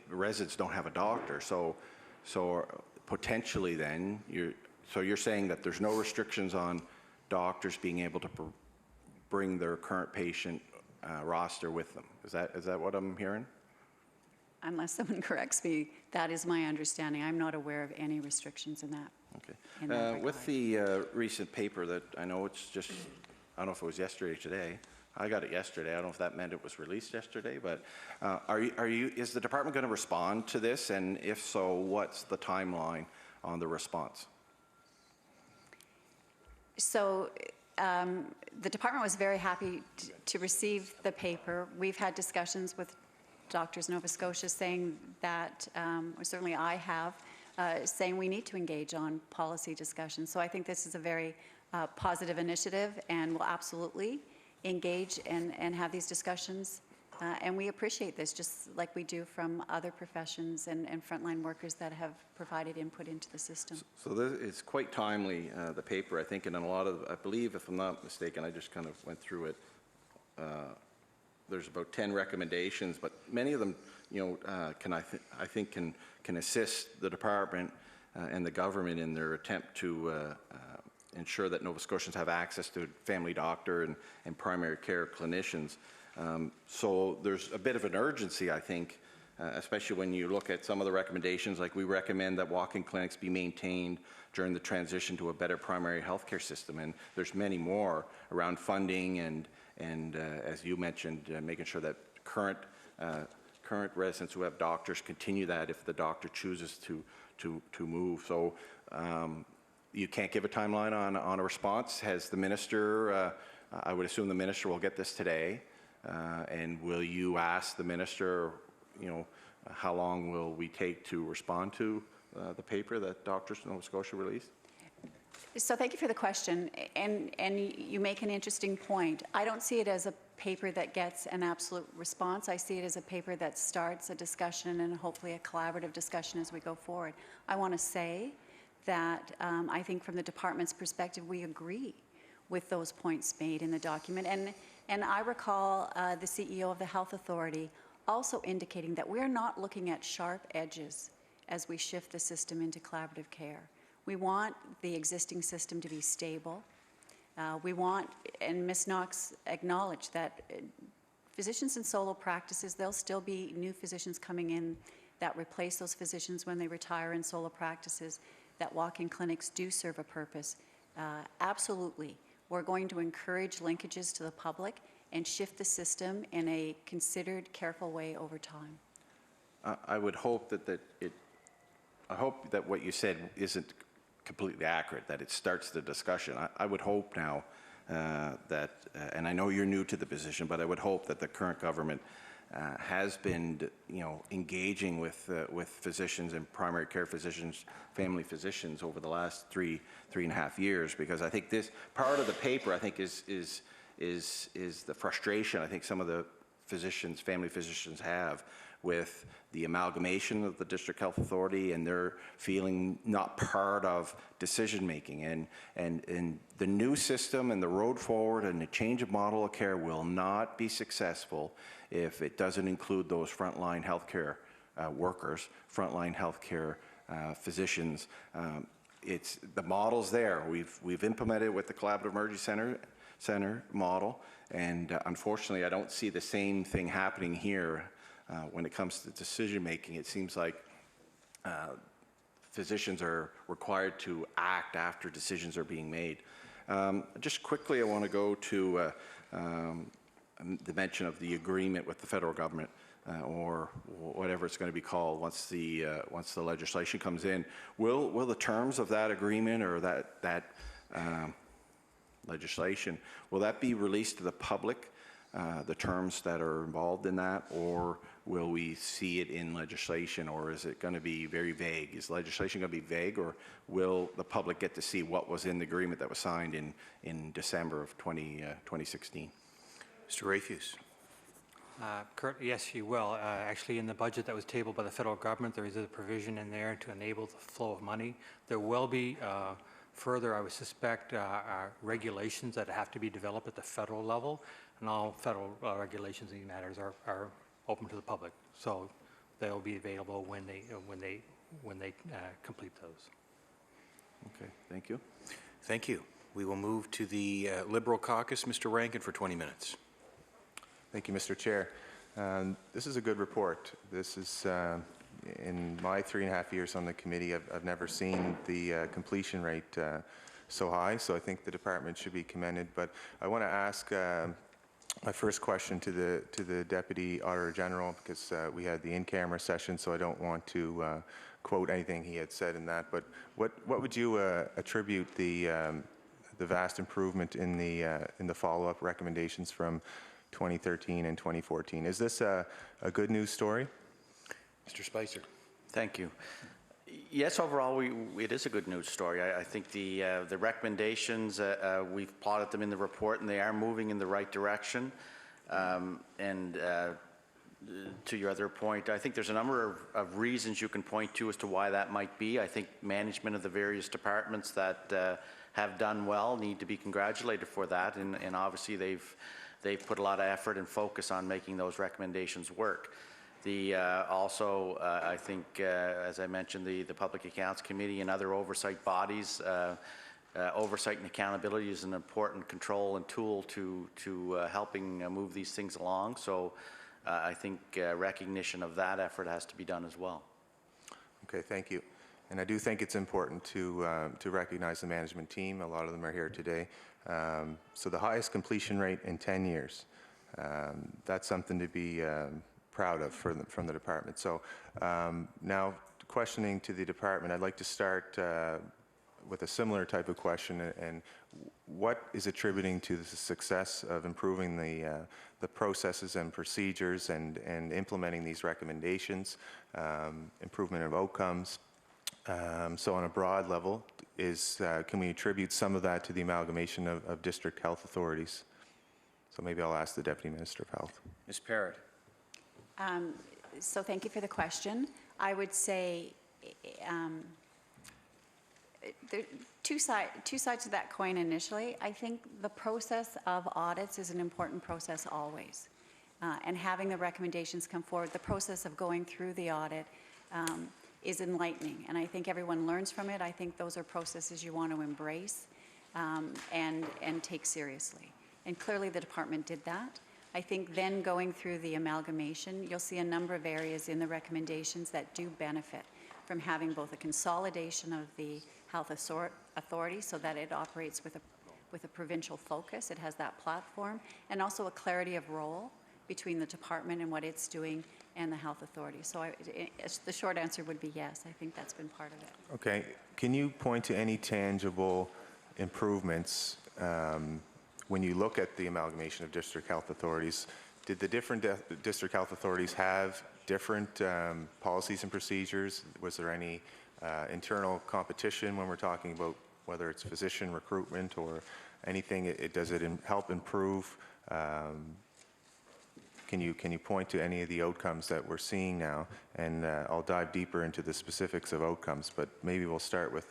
residents don't have a doctor. So potentially then, you're saying that there's no restrictions on doctors being able to bring their current patient roster with them. Is that what I'm hearing? Unless someone corrects me, that is my understanding. I'm not aware of any restrictions in that. Okay. With the recent paper that I know it's just, I don't know if it was yesterday or today. I got it yesterday. I don't know if that meant it was released yesterday, but is the department going to respond to this? And if so, what's the timeline on the response? So the department was very happy to receive the paper. We've had discussions with Doctors Nova Scotia saying that, or certainly I have, saying we need to engage on policy discussions. So I think this is a very positive initiative, and will absolutely engage and have these discussions. And we appreciate this, just like we do from other professions and frontline workers that have provided input into the system. So this is quite timely, the paper, I think, and in a lot of, I believe, if I'm not mistaken, I just kind of went through it. There's about 10 recommendations, but many of them, I think can assist the department and the government in their attempt to ensure that Nova Scotians have access to family doctor and primary care clinicians. So there's a bit of an urgency, I think, especially when you look at some of the recommendations, like we recommend that walk-in clinics be maintained during the transition to a better primary health care system. And there's many more around funding and as you mentioned, making sure that current residents who have doctors continue that if the doctor chooses to move. So you can't give a timeline on a response. Has the minister, I would assume the minister will get this today, and will you ask the minister, how long will we take to respond to the paper that Doctors in Nova Scotia released? So thank you for the question, and you make an interesting point. I don't see it as a paper that gets an absolute response. I see it as a paper that starts a discussion and hopefully a collaborative discussion as we go forward. I want to say that I think from the department's perspective, we agree with those points made in the document. And I recall the CEO of the Health Authority also indicating that we're not looking at sharp edges as we shift the system into collaborative care. We want the existing system to be stable. We want, and Ms. Knox acknowledged that physicians in solo practices, there'll still be new physicians coming in that replace those physicians when they retire in solo practices, that walk-in clinics do serve a purpose. Absolutely. We're going to encourage linkages to the public and shift the system in a considered, careful way over time. I would hope I hope that what you said isn't completely accurate, that it starts the discussion. I would hope now that, and I know you're new to the position, but I would hope that the current government has been, engaging with physicians and primary care physicians, family physicians over the last three and a half years, because I think this part of the paper, I think, is the frustration I think some of the physicians, family physicians have with the amalgamation of the District Health Authority, and they're feeling not part of decision making. And the new system and the road forward and the change of model of care will not be successful if it doesn't include those frontline healthcare workers, frontline healthcare physicians. It's the model's there. We've implemented it with the Collaborative Emergency Center model, and unfortunately, I don't see the same thing happening here. When it comes to decision making, it seems like physicians are required to act after decisions are being made. Just quickly, I want to go to the mention of the agreement with the federal government, or whatever it's going to be called once the legislation comes in. Will the terms of that agreement or that legislation, will that be released to the public? The terms that are involved in that, or will we see it in legislation, or is it going to be very vague? Is legislation going to be vague, or will the public get to see what was in the agreement that was signed in December of 2016? Mr. Rayfuse. Kurt, yes, you will. Actually, in the budget that was tabled by the federal government, there is a provision in there to enable the flow of money. There will be further, I would suspect, regulations that have to be developed at the federal level, and all federal regulations in these matters are open to the public. So they'll be available when they complete those. Okay, thank you. Thank you. We will move to the Liberal Caucus. Mr. Rankin for 20 minutes. Thank you, Mr. Chair. This is a good report. This is, in my 3.5 years on the committee, I've never seen the completion rate so high, so I think the department should be commended. But I want to ask my first question to the Deputy Auditor General, because we had the in-camera session, so I don't want to quote anything he had said in that. But what would you attribute the vast improvement in the follow-up recommendations from 2013 and 2014? Is this a good news story? Mr. Spicer. Thank you. Yes, overall, it is a good news story. I think the recommendations, we've plotted them in the report, and they are moving in the right direction. To your other point, I think there's a number of reasons you can point to as to why that might be. I think management of the various departments that have done well need to be congratulated for that, and obviously they've put a lot of effort and focus on making those recommendations work. Also, I think, as I mentioned, the Public Accounts Committee and other oversight bodies oversight and accountability is an important control and tool to helping move these things along. So I think recognition of that effort has to be done as well. Okay, thank you. And I do think it's important to recognize the management team. A lot of them are here today. So the highest completion rate in 10 years. That's something to be proud of from the department. So now questioning to the department, I'd like to start with a similar type of question, and what is attributing to the success of improving the processes and procedures and implementing these recommendations, improvement of outcomes. So on a broad level, can we attribute some of that to the amalgamation of district health authorities? So maybe I'll ask the Deputy Minister of Health. Ms. Parrott. So thank you for the question. I would say there are two sides to that coin initially. I think the process of audits is an important process always. And having the recommendations come forward, the process of going through the audit is enlightening. And I think everyone learns from it. I think those are processes you want to embrace and take seriously. And clearly the department did that. I think then going through the amalgamation, you'll see a number of areas in the recommendations that do benefit from having both a consolidation of the health authority so that it operates with a provincial focus, it has that platform, and also a clarity of role between the department and what it's doing and the health authority. So the short answer would be yes, I think that's been part of it. Okay, can you point to any tangible improvements when you look at the amalgamation of district health authorities? Did the different district health authorities have different policies and procedures? Was there any internal competition when we're talking about whether it's physician recruitment or anything? Does it help improve? Can you point to any of the outcomes that we're seeing now? And I'll dive deeper into the specifics of outcomes, but maybe we'll start with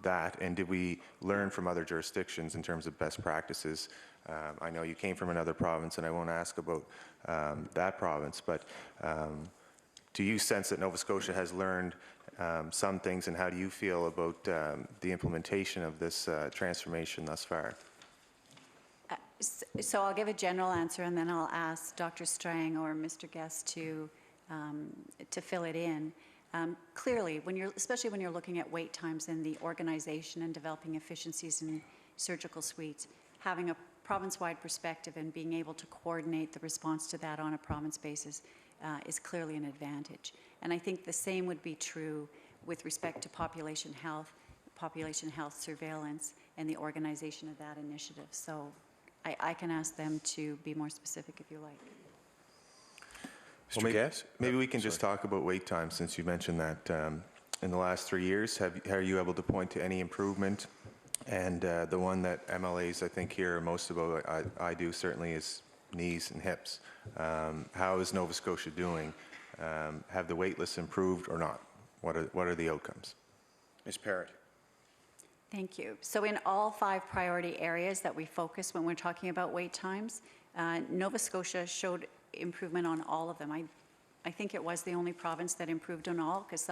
that. And did we learn from other jurisdictions in terms of best practices? I know you came from another province, and I won't ask about that province, but do you sense that Nova Scotia has learned some things, and how do you feel about the implementation of this transformation thus far? So I'll give a general answer, and then I'll ask Dr. Strang or Mr. Guest to fill it in. Clearly, especially when you're looking at wait times in the organization and developing efficiencies in surgical suites, having a province-wide perspective and being able to coordinate the response to that on a province basis is clearly an advantage. And I think the same would be true with respect to population health surveillance, and the organization of that initiative. So I can ask them to be more specific if you like. Mr. Guest? Maybe we can just talk about wait time, since you mentioned that. In the last 3 years, are you able to point to any improvement? And the one that MLAs, I think, hear most about, I do certainly, is knees and hips. How is Nova Scotia doing? Have the wait lists improved or not? What are the outcomes? Ms. Parrott. Thank you. So in all 5 priority areas that we focus when we're talking about wait times, Nova Scotia showed improvement on all of them. I think it was the only province that improved on all, because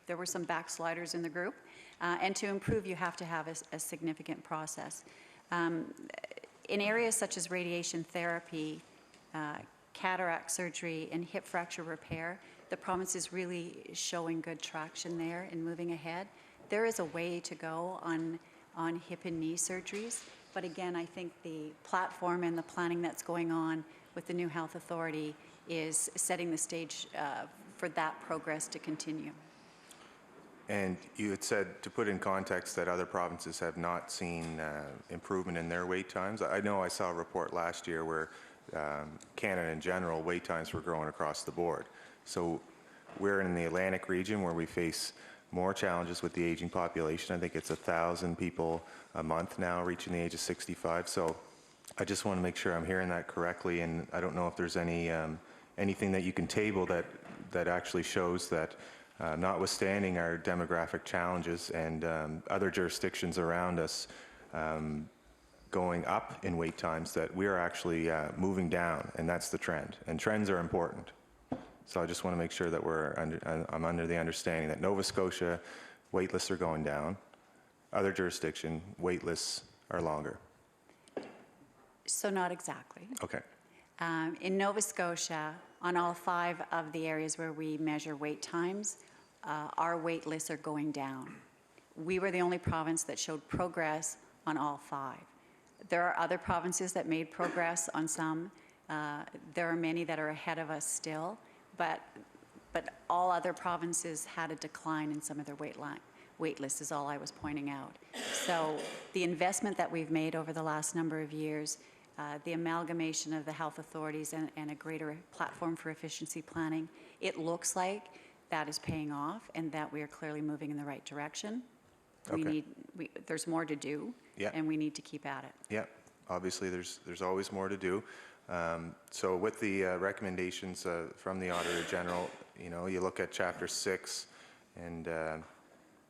there were some backsliders in the group. And to improve, you have to have a significant process. In areas such as radiation therapy, cataract surgery, and hip fracture repair, the province is really showing good traction there and moving ahead. There is a way to go on hip and knee surgeries, but again, I think the platform and the planning that's going on with the new health authority is setting the stage for that progress to continue. And you had said, to put in context, that other provinces have not seen improvement in their wait times. I know I saw a report last year where Canada in general, wait times were growing across the board. So we're in the Atlantic region where we face more challenges with the aging population. I think it's 1,000 people a month now reaching the age of 65. So I just want to make sure I'm hearing that correctly, and I don't know if there's anything that you can table that actually shows that notwithstanding our demographic challenges and other jurisdictions around us going up in wait times, that we are actually moving down, and that's the trend. And trends are important. So I just want to make sure that I'm under the understanding that Nova Scotia wait lists are going down, other jurisdiction, wait lists are longer. So not exactly. Okay. In Nova Scotia, on all 5 of the areas where we measure wait times, our wait lists are going down. We were the only province that showed progress on all 5. There are other provinces that made progress on some. There are many that are ahead of us still, but all other provinces had a decline in some of their wait lists is all I was pointing out. So the investment that we've made over the last number of years, the amalgamation of the health authorities and a greater platform for efficiency planning, it looks like that is paying off and that we are clearly moving in the right direction. Okay. There's more to do, Yeah. and we need to keep at it. Yeah, obviously there's always more to do. So with the recommendations from the Auditor General, you look at Chapter 6, and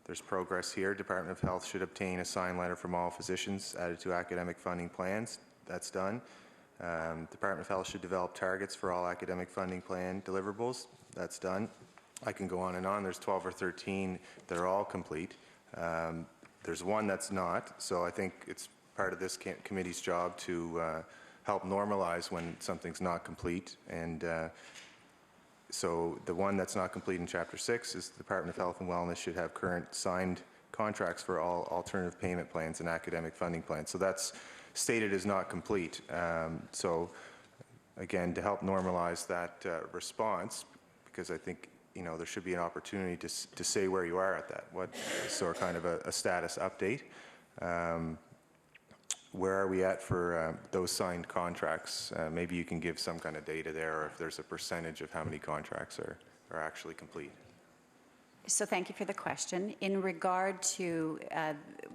there's progress here. Department of Health should obtain a signed letter from all physicians added to academic funding plans. That's done. Department of Health should develop targets for all academic funding plan deliverables. That's done. I can go on and on. There's 12 or 13 that are all complete. There's one that's not, so I think it's part of this committee's job to help normalize when something's not complete. And so the one that's not complete in Chapter 6 is the Department of Health and Wellness should have current signed contracts for all alternative payment plans and academic funding plans. So that's stated as not complete. So again, to help normalize that response, because I think there should be an opportunity to say where you are at that. So kind of a status update. Where are we at for those signed contracts? Maybe you can give some kind of data there, or if there's a percentage of how many contracts are actually complete. So thank you for the question. In regard to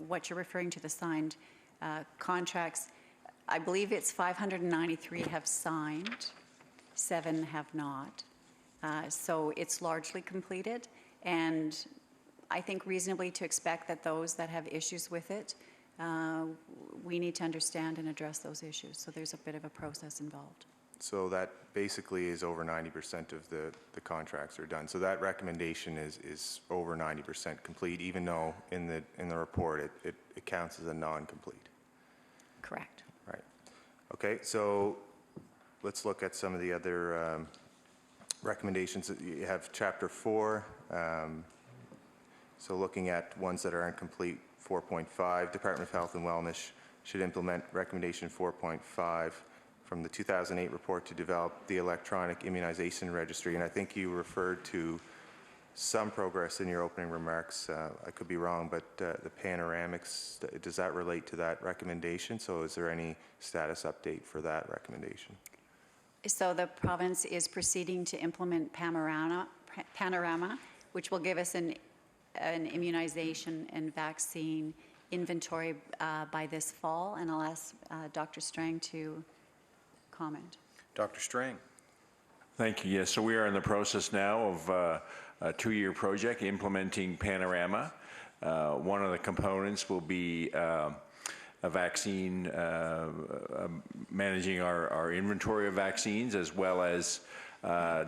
what you're referring to, the signed contracts, I believe it's 593 have signed, 7 have not. So it's largely completed, and I think reasonably to expect that those that have issues with it, we need to understand and address those issues. So there's a bit of a process involved. So that basically is over 90% of the contracts are done. So that recommendation is over 90% complete, even though in the report it counts as a non-complete. Correct. Right. Okay, so let's look at some of the other recommendations. You have Chapter 4. So looking at ones that are incomplete, 4.5, Department of Health and Wellness should implement recommendation 4.5 from the 2008 report to develop the electronic immunization registry. And I think you referred to some progress in your opening remarks. I could be wrong, but the panoramics, does that relate to that recommendation? So is there any status update for that recommendation? So the province is proceeding to implement Panorama, which will give us an immunization and vaccine inventory by this fall. And I'll ask Dr. Strang to comment. Dr. Strang. Thank you. Yes, so we are in the process now of a 2-year project implementing Panorama. One of the components will be a vaccine, managing our inventory of vaccines, as well as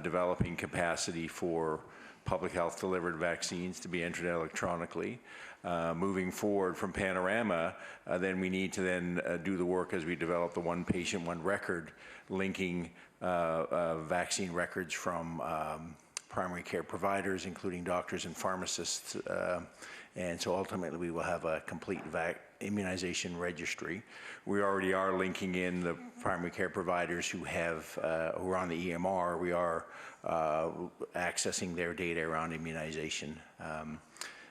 developing capacity for public health delivered vaccines to be entered electronically. Moving forward from Panorama, then we need to then do the work as we develop the one patient, one record, linking vaccine records from primary care providers, including doctors and pharmacists. And so ultimately we will have a complete immunization registry. We already are linking in the primary care providers who are on the EMR. We are accessing their data around immunization.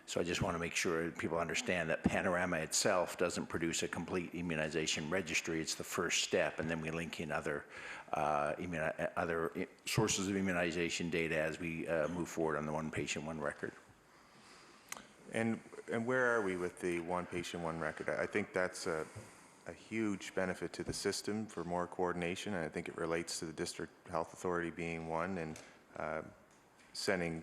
So I just want to make sure people understand that Panorama itself doesn't produce a complete immunization registry. It's the first step, and then we link in other sources of immunization data as we move forward on the one patient, one record. And where are we with the one patient, one record? I think that's a huge benefit to the system for more coordination, and I think it relates to the district health authority being one and sending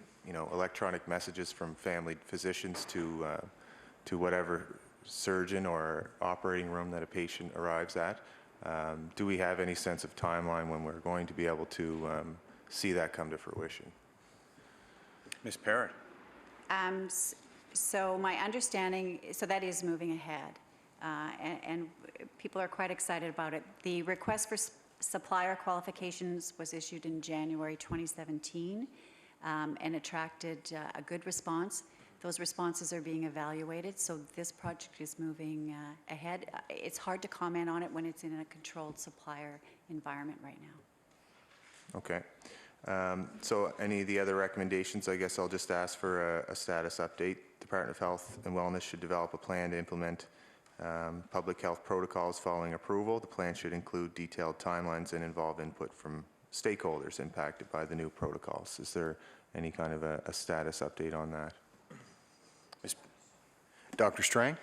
electronic messages from family physicians to whatever surgeon or operating room that a patient arrives at. Do we have any sense of timeline when we're going to be able to see that come to fruition? Ms. Parrott. So my understanding, so that is moving ahead, and people are quite excited about it. The request for supplier qualifications was issued in January 2017 and attracted a good response. Those responses are being evaluated, so this project is moving ahead. It's hard to comment on it when it's in a controlled supplier environment right now. Okay. So any of the other recommendations, I guess I'll just ask for a status update. Department of Health and Wellness should develop a plan to implement public health protocols following approval. The plan should include detailed timelines and involve input from stakeholders impacted by the new protocols. Is there any kind of a status update on that? Dr. Strang?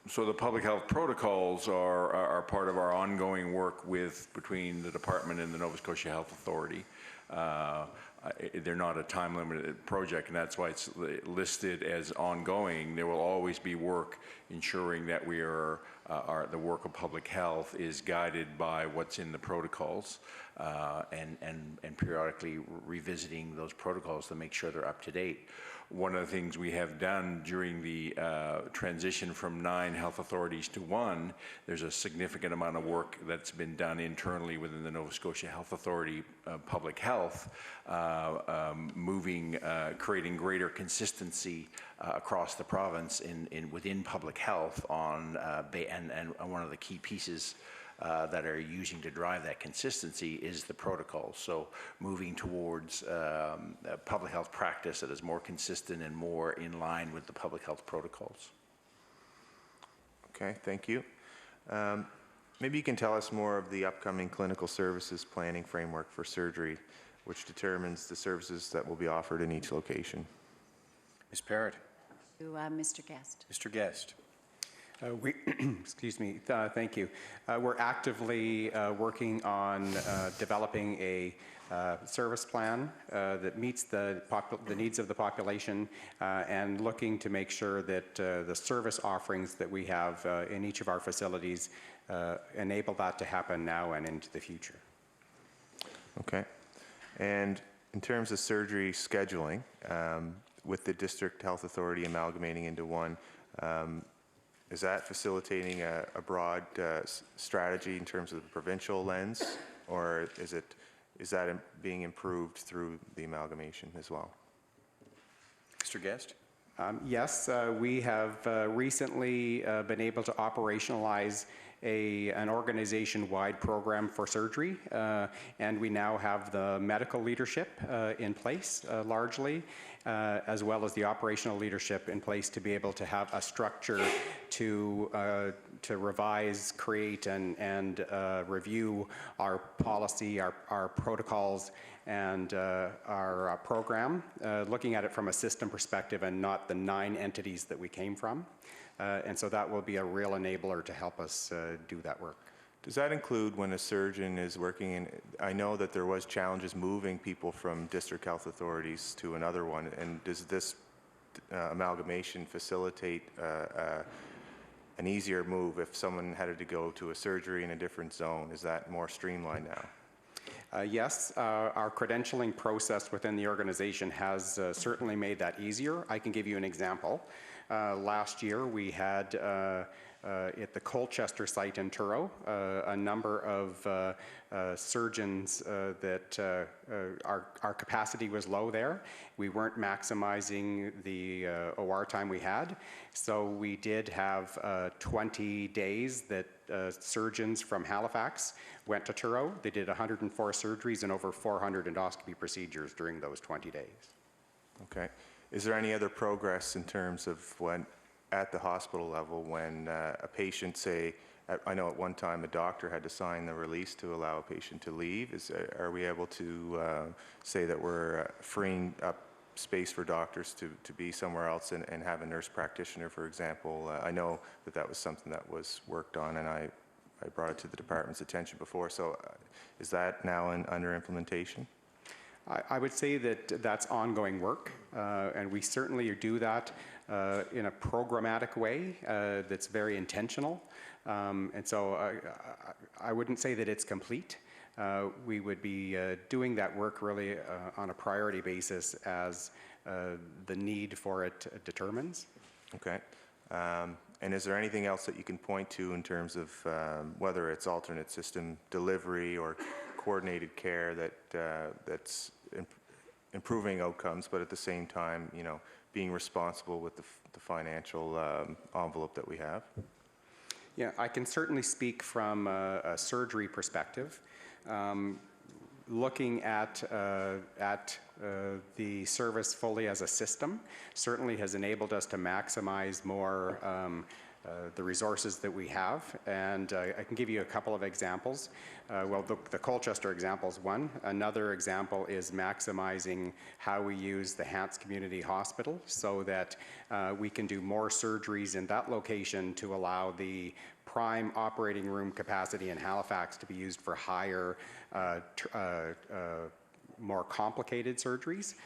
So the public health protocols are part of our ongoing work between the department and the Nova Scotia Health Authority. They're not a time-limited project, and that's why it's listed as ongoing. There will always be work ensuring that the work of public health is guided by what's in the protocols, and periodically revisiting those protocols to make sure they're up to date. One of the things we have done during the transition from 9 health authorities to 1, there's a significant amount of work that's been done internally within the Nova Scotia Health Authority Public Health, creating greater consistency across the province within public health on, and one of the key pieces that are using to drive that consistency is the protocol. So moving towards public health practice that is more consistent and more in line with the public health protocols. Okay, thank you. Maybe you can tell us more of the upcoming clinical services planning framework for surgery, which determines the services that will be offered in each location. Ms. Parrott? To Mr. Guest. Mr. Guest? Excuse me, thank you. We're actively working on developing a service plan that meets the needs of the population and looking to make sure that the service offerings that we have in each of our facilities enable that to happen now and into the future. Okay. And in terms of surgery scheduling, with the District Health Authority amalgamating into one, is that facilitating a broad strategy in terms of the provincial lens, or is that being improved through the amalgamation as well? Mr. Guest? Yes, we have recently been able to operationalize an organization-wide program for surgery, and we now have the medical leadership in place largely, as well as the operational leadership in place to be able to have a structure to revise, create, and review our policy, our protocols, and our program, looking at it from a system perspective and not the 9 entities that we came from. And so that will be a real enabler to help us do that work. Does that include when a surgeon is working in, I know that there was challenges moving people from district health authorities to another one, and does this amalgamation facilitate an easier move if someone had to go to a surgery in a different zone? Is that more streamlined now? Yes, our credentialing process within the organization has certainly made that easier. I can give you an example. Last year we had at the Colchester site in Truro a number of surgeons that our capacity was low there. We weren't maximizing the OR time we had, so we did have 20 days that surgeons from Halifax went to Truro. They did 104 surgeries and over 400 endoscopy procedures during those 20 days. Okay. Is there any other progress in terms of when, at the hospital level, when a patient, say, I know at one time a doctor had to sign the release to allow a patient to leave. Are we able to say that we're freeing up space for doctors to be somewhere else and have a nurse practitioner, for example? I know that was something that was worked on, and I brought it to the department's attention before. So is that now under implementation? I would say that that's ongoing work, and we certainly do that in a programmatic way that's very intentional. And so I wouldn't say that it's complete. We would be doing that work really on a priority basis as the need for it determines. Okay. And is there anything else that you can point to in terms of whether it's alternate system delivery or coordinated care that's improving outcomes, but at the same time, you know, being responsible with the financial envelope that we have? Yeah, I can certainly speak from a surgery perspective. Looking at the service fully as a system certainly has enabled us to maximize more the resources that we have. And I can give you a couple of examples. Well, the Colchester example is one. Another example is maximizing how we use the Hants Community Hospital so that we can do more surgeries in that location to allow the prime operating room capacity in Halifax to be used for higher, more complicated surgeries.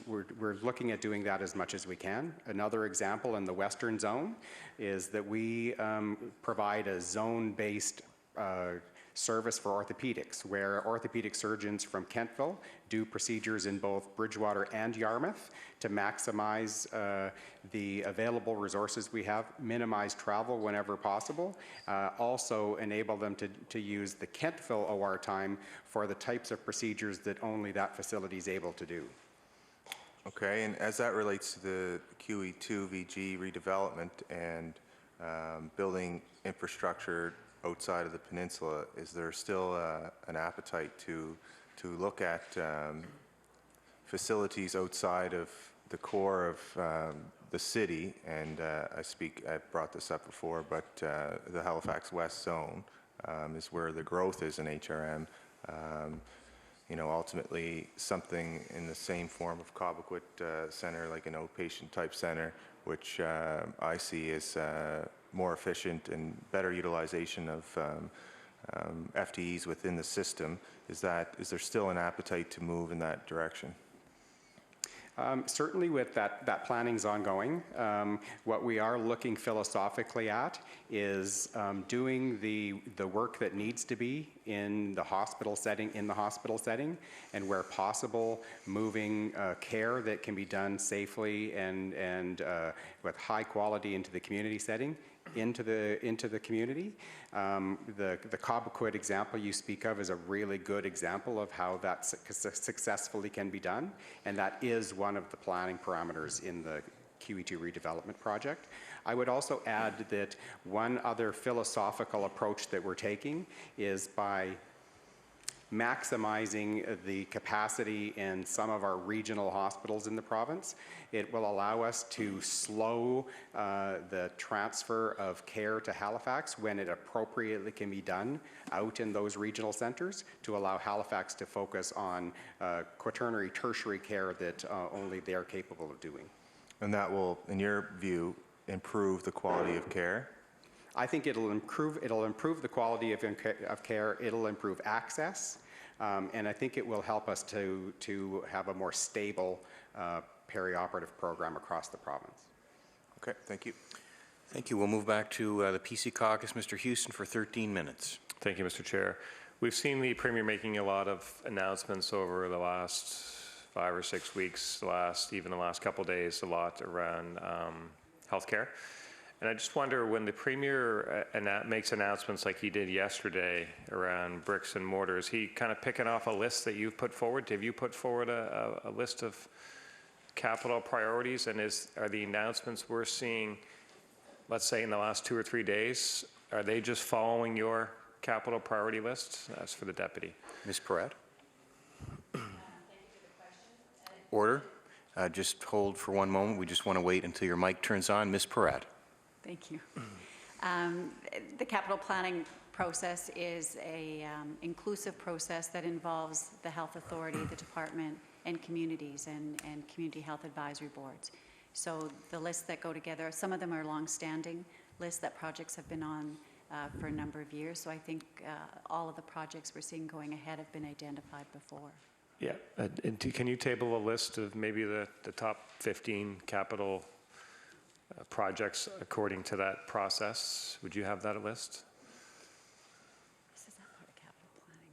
We're looking at doing that as much as we can. Another example in the Western Zone is that we provide a zone-based service for orthopedics, where orthopedic surgeons from Kentville do procedures in both Bridgewater and Yarmouth to maximize the available resources we have, minimize travel whenever possible, also enable them to use the Kentville OR time for the types of procedures that only that facility is able to do. Okay, and as that relates to the QE2 VG redevelopment and building infrastructure outside of the peninsula, is there still an appetite to look at facilities outside of the core of the city? And I brought this up before, but the Halifax West Zone is where the growth is in HRM. You know, ultimately something in the same form of Cobequid Center, like an outpatient type center, which I see as more efficient and better utilization of FTEs within the system. Is there still an appetite to move in that direction? Certainly with that planning's ongoing. What we are looking philosophically at is doing the work that needs to be in the hospital setting, and where possible, moving care that can be done safely and with high quality into the community setting, into the community. The Cobequid example you speak of is a really good example of how that successfully can be done, and that is one of the planning parameters in the QE2 redevelopment project. I would also add that one other philosophical approach that we're taking is by maximizing the capacity in some of our regional hospitals in the province. It will allow us to slow the transfer of care to Halifax when it appropriately can be done out in those regional centres, to allow Halifax to focus on quaternary tertiary care that only they're capable of doing. And that will, in your view, improve the quality of care? I think it'll improve the quality of care, it'll improve access, and I think it will help us to have a more stable perioperative program across the province. Okay, thank you. Thank you. We'll move back to the PC Caucus. Mr. Houston for 13 minutes. Thank you, Mr. Chair. We've seen the Premier making a lot of announcements over the last 5 or 6 weeks, even the last couple of days, a lot around healthcare. And I just wonder, when the Premier makes announcements like he did yesterday around bricks and mortar, is he kind of picking off a list that you've put forward? Have you put forward a list of capital priorities? And are the announcements we're seeing, let's say in the last 2 or 3 days, are they just following your capital priority list? That's for the deputy. Ms. Perrette? Order. Just hold for one moment. We just want to wait until your mic turns on. Ms. Perrette. Thank you. The capital planning process is a inclusive process that involves the health authority, the department, and communities and community health advisory boards. So the lists that go together, some of them are long-standing lists that projects have been on for a number of years. So I think all of the projects we're seeing going ahead have been identified before. Yeah, and can you table a list of maybe the top 15 capital projects according to that process? Would you have that list? This is not part of capital planning.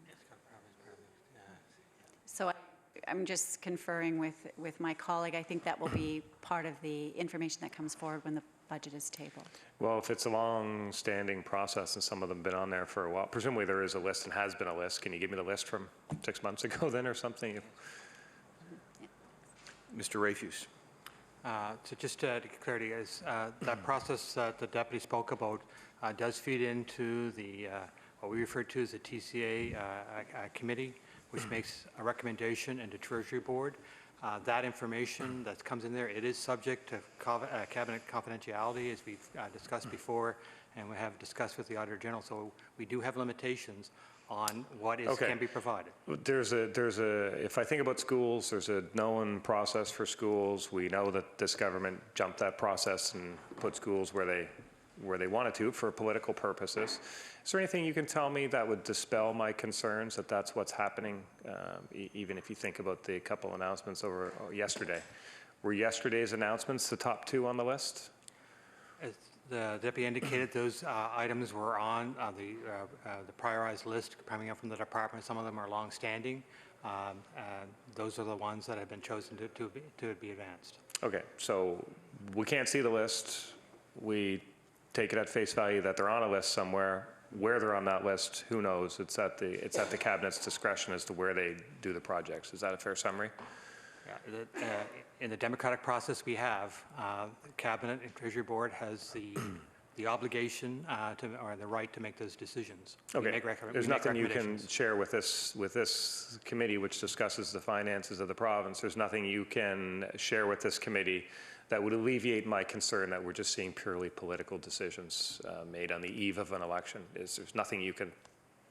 So I'm just conferring with my colleague. I think that will be part of the information that comes forward when the budget is tabled. Well, if it's a long-standing process and some of them have been on there for a while, presumably there is a list and has been a list. Can you give me the list from 6 months ago then or something? Mr. Rayfuse. So just to get clarity, is that process that the deputy spoke about does feed into the what we refer to as the TCA committee, which makes a recommendation into Treasury Board. That information that comes in there, it is subject to cabinet confidentiality, as we've discussed before, and we have discussed with the Auditor General. So we do have limitations on what can be provided. If I think about schools, there's a known process for schools. We know that this government jumped that process and put schools where they wanted to for political purposes. Is there anything you can tell me that would dispel my concerns that that's what's happening, even if you think about the couple announcements over yesterday? Were yesterday's announcements the top 2 on the list? As the deputy indicated, those items were on the prioritized list coming up from the department. Some of them are long-standing. Those are the ones that have been chosen to be advanced. Okay, so we can't see the list. We take it at face value that they're on a list somewhere. Where they're on that list, who knows? It's at the cabinet's discretion as to where they do the projects. Is that a fair summary? Yeah, in the democratic process we have, the cabinet and Treasury Board has the obligation or the right to make those decisions. Okay. There's nothing you can share with this committee, which discusses the finances of the province. There's nothing you can share with this committee that would alleviate my concern that we're just seeing purely political decisions made on the eve of an election. There's nothing you can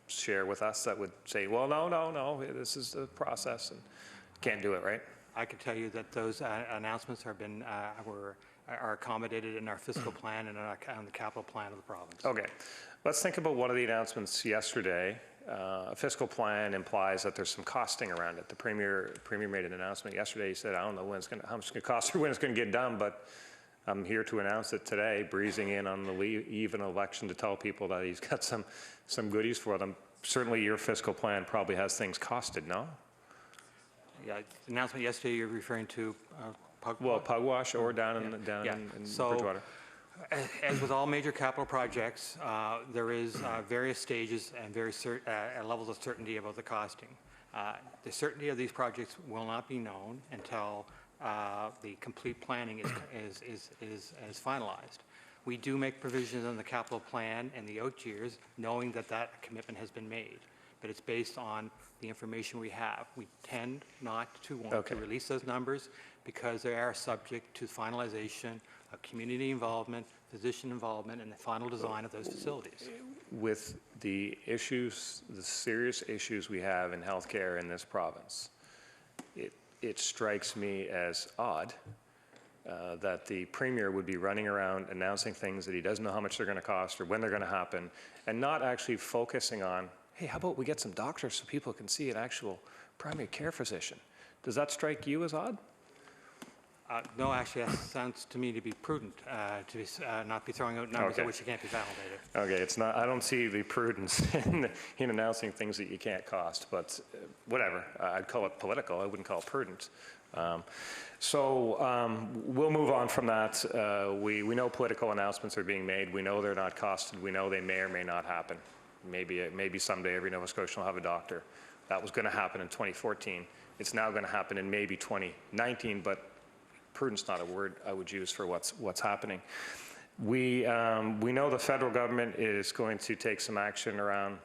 share with us that would say, well, no, this is the process, and can't do it, right? I can tell you that those announcements have been are accommodated in our fiscal plan and on the capital plan of the province. Okay, let's think about one of the announcements yesterday. A fiscal plan implies that there's some costing around it. The premier made an announcement yesterday. He said, I don't know how much it's going to cost or when it's going to get done, but I'm here to announce it today, breezing in on the eve of an election to tell people that he's got some goodies for them. Certainly your fiscal plan probably has things costed, no? Yeah, the announcement yesterday you're referring to Pugwash? Well, Pugwash or down in Bridgewater. As with all major capital projects, there is various stages and various levels of certainty about the costing. The certainty of these projects will not be known until the complete planning is finalized. We do make provisions in the capital plan and the out years, knowing that that commitment has been made, but it's based on the information we have. We tend not to want to release those numbers because they are subject to finalization of community involvement, physician involvement, and the final design of those facilities. With the issues, the serious issues we have in healthcare in this province, it strikes me as odd that the premier would be running around announcing things that he doesn't know how much they're going to cost or when they're going to happen, and not actually focusing on, hey, how about we get some doctors so people can see an actual primary care physician? Does that strike you as odd? No, actually, that sounds to me to be prudent, to be, not be throwing out numbers of which you can't be validated. Okay, it's not. I don't see the prudence in announcing things that you can't cost, but whatever. I'd call it political. I wouldn't call it prudent. We'll move on from that. We know political announcements are being made. We know they're not costed. We know they may or may not happen. Maybe someday every Nova Scotian will have a doctor. That was going to happen in 2014. It's now going to happen in maybe 2019, but prudence not a word I would use for what's happening. We know the federal government is going to take some action around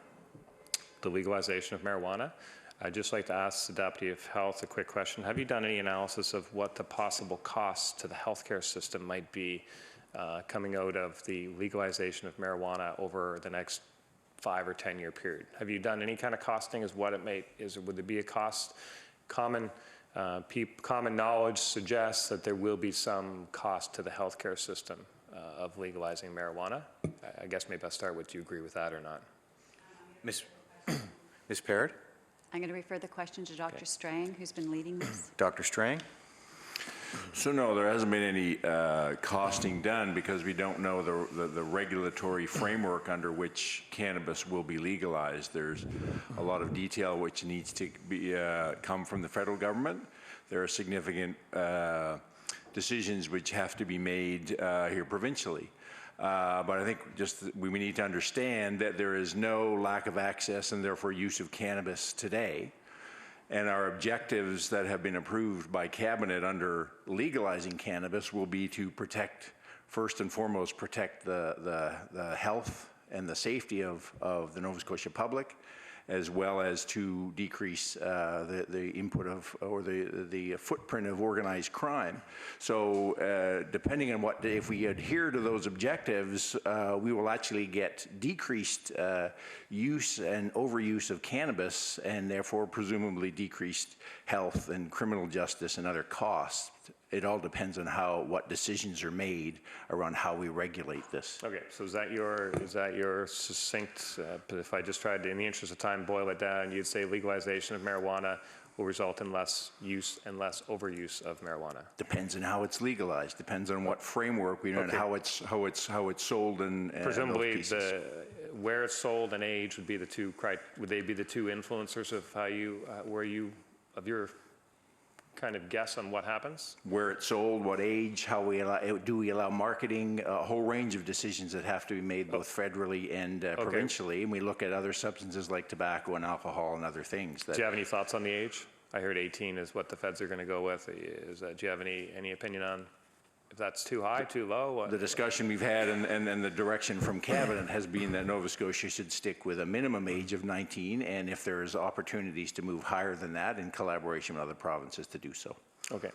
the legalization of marijuana. I'd just like to ask the Deputy of Health a quick question. Have you done any analysis of what the possible costs to the healthcare system might be coming out of the legalization of marijuana over the next 5 or 10 year period? Have you done any kind of costing as what it may, would there be a cost? Common knowledge suggests that there will be some cost to the healthcare system of legalizing marijuana. I guess maybe I'll start with, do you agree with that or not? Ms. Parrott? I'm going to refer the question to Dr. Strang, who's been leading this. Dr. Strang? So no, there hasn't been any costing done because we don't know the regulatory framework under which cannabis will be legalized. There's a lot of detail which needs to be come from the federal government. There are significant decisions which have to be made here provincially. But I think just we need to understand that there is no lack of access and therefore use of cannabis today. And our objectives that have been approved by Cabinet under legalizing cannabis will be to protect, first and foremost, protect the health and the safety of the Nova Scotia public, as well as to decrease the input of, or the footprint of organized crime. So depending on what, if we adhere to those objectives, we will actually get decreased use and overuse of cannabis, and therefore presumably decreased health and criminal justice and other costs. It all depends on what decisions are made around how we regulate this. Okay, so is that your succinct, if I just tried to, in the interest of time, boil it down, you'd say legalization of marijuana will result in less use and less overuse of marijuana? Depends on how it's legalized, depends on what framework we know, and how it's sold and presumably those pieces. Where it's sold and age would be the two, would they be the two influencers of how you, of your kind of guess on what happens? Where it's sold, what age, how we allow, do we allow marketing, a whole range of decisions that have to be made both federally and provincially, and we look at other substances like tobacco and alcohol and other things. Do you have any thoughts on the age? I heard 18 is what the feds are going to go with. Do you have any opinion on if that's too high, too low? The discussion we've had and the direction from Cabinet has been that Nova Scotia should stick with a minimum age of 19, and if there's opportunities to move higher than that, in collaboration with other provinces to do so. Okay.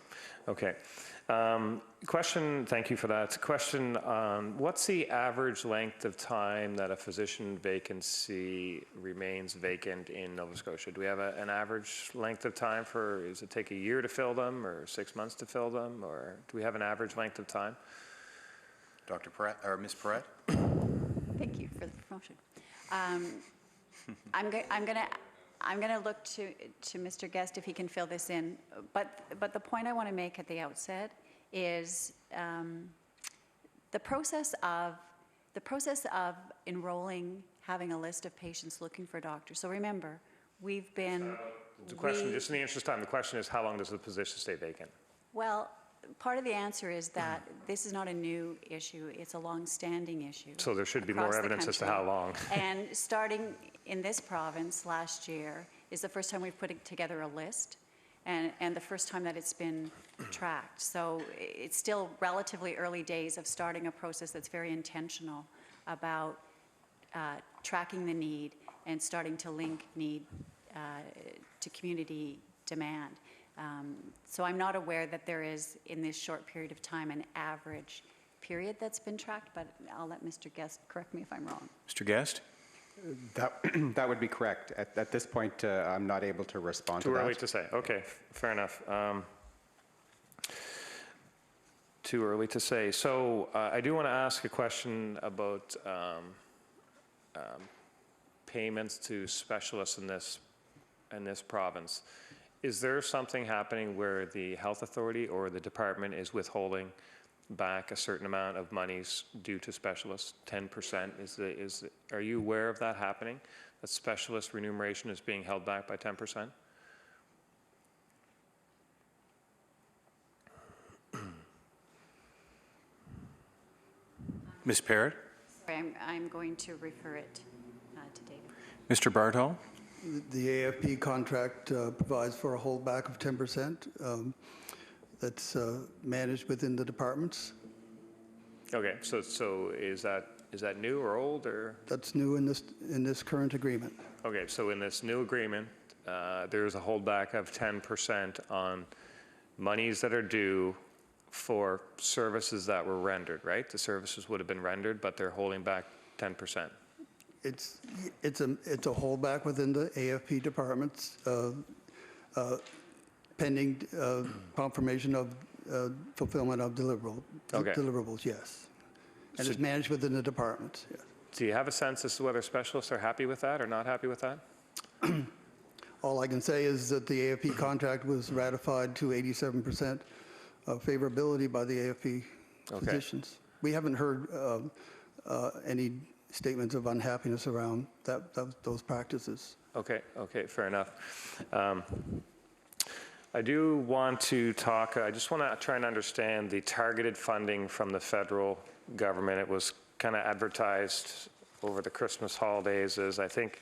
Question, thank you for that. Question on what's the average length of time that a physician vacancy remains vacant in Nova Scotia? Do we have an average length of time does it take a year to fill them or 6 months to fill them, or do we have an average length of time? Dr. Perret, or Ms. Perret? Thank you for the promotion. I'm going to look to Mr. Guest if he can fill this in. But the point I want to make at the outset is the process of enrolling, having a list of patients looking for doctors. So remember, we've been. The question, just in the interest of time, the question is how long does the position stay vacant? Well, part of the answer is that this is not a new issue; it's a long-standing issue. So there should be more evidence as to how long. And starting in this province last year is the first time we've put together a list, and the first time that it's been tracked. So it's still relatively early days of starting a process that's very intentional about tracking the need and starting to link need to community demand. So I'm not aware that there is, in this short period of time, an average period that's been tracked, but I'll let Mr. Guest correct me if I'm wrong. Mr. Guest? That would be correct. At this point, I'm not able to respond to that. Too early to say. Okay, fair enough. Too early to say. So I do want to ask a question about payments to specialists in this province. Is there something happening where the health authority or the department is withholding back a certain amount of monies due to specialists? 10%? Are you aware of that happening? That specialist remuneration is being held back by 10%? Ms. Parrott? Sorry, I'm going to refer it to David. Mr. Bartol? The AFP contract provides for a holdback of 10%. That's managed within the departments. Okay, so is that new or old, or? That's new in this current agreement. Okay, so in this new agreement, there's a holdback of 10% on monies that are due for services that were rendered, right? The services would have been rendered, but they're holding back 10%. It's a holdback within the AFP departments pending confirmation of fulfillment of deliverables, yes. And it's managed within the departments, yes. Do you have a sense as to whether specialists are happy with that or not happy with that? All I can say is that the AFP contract was ratified to 87% favorability by the AFP Okay. physicians. We haven't heard any statements of unhappiness around those practices. Okay, fair enough. I do want to talk, I just want to try and understand the targeted funding from the federal government. It was kind of advertised over the Christmas holidays as, I think,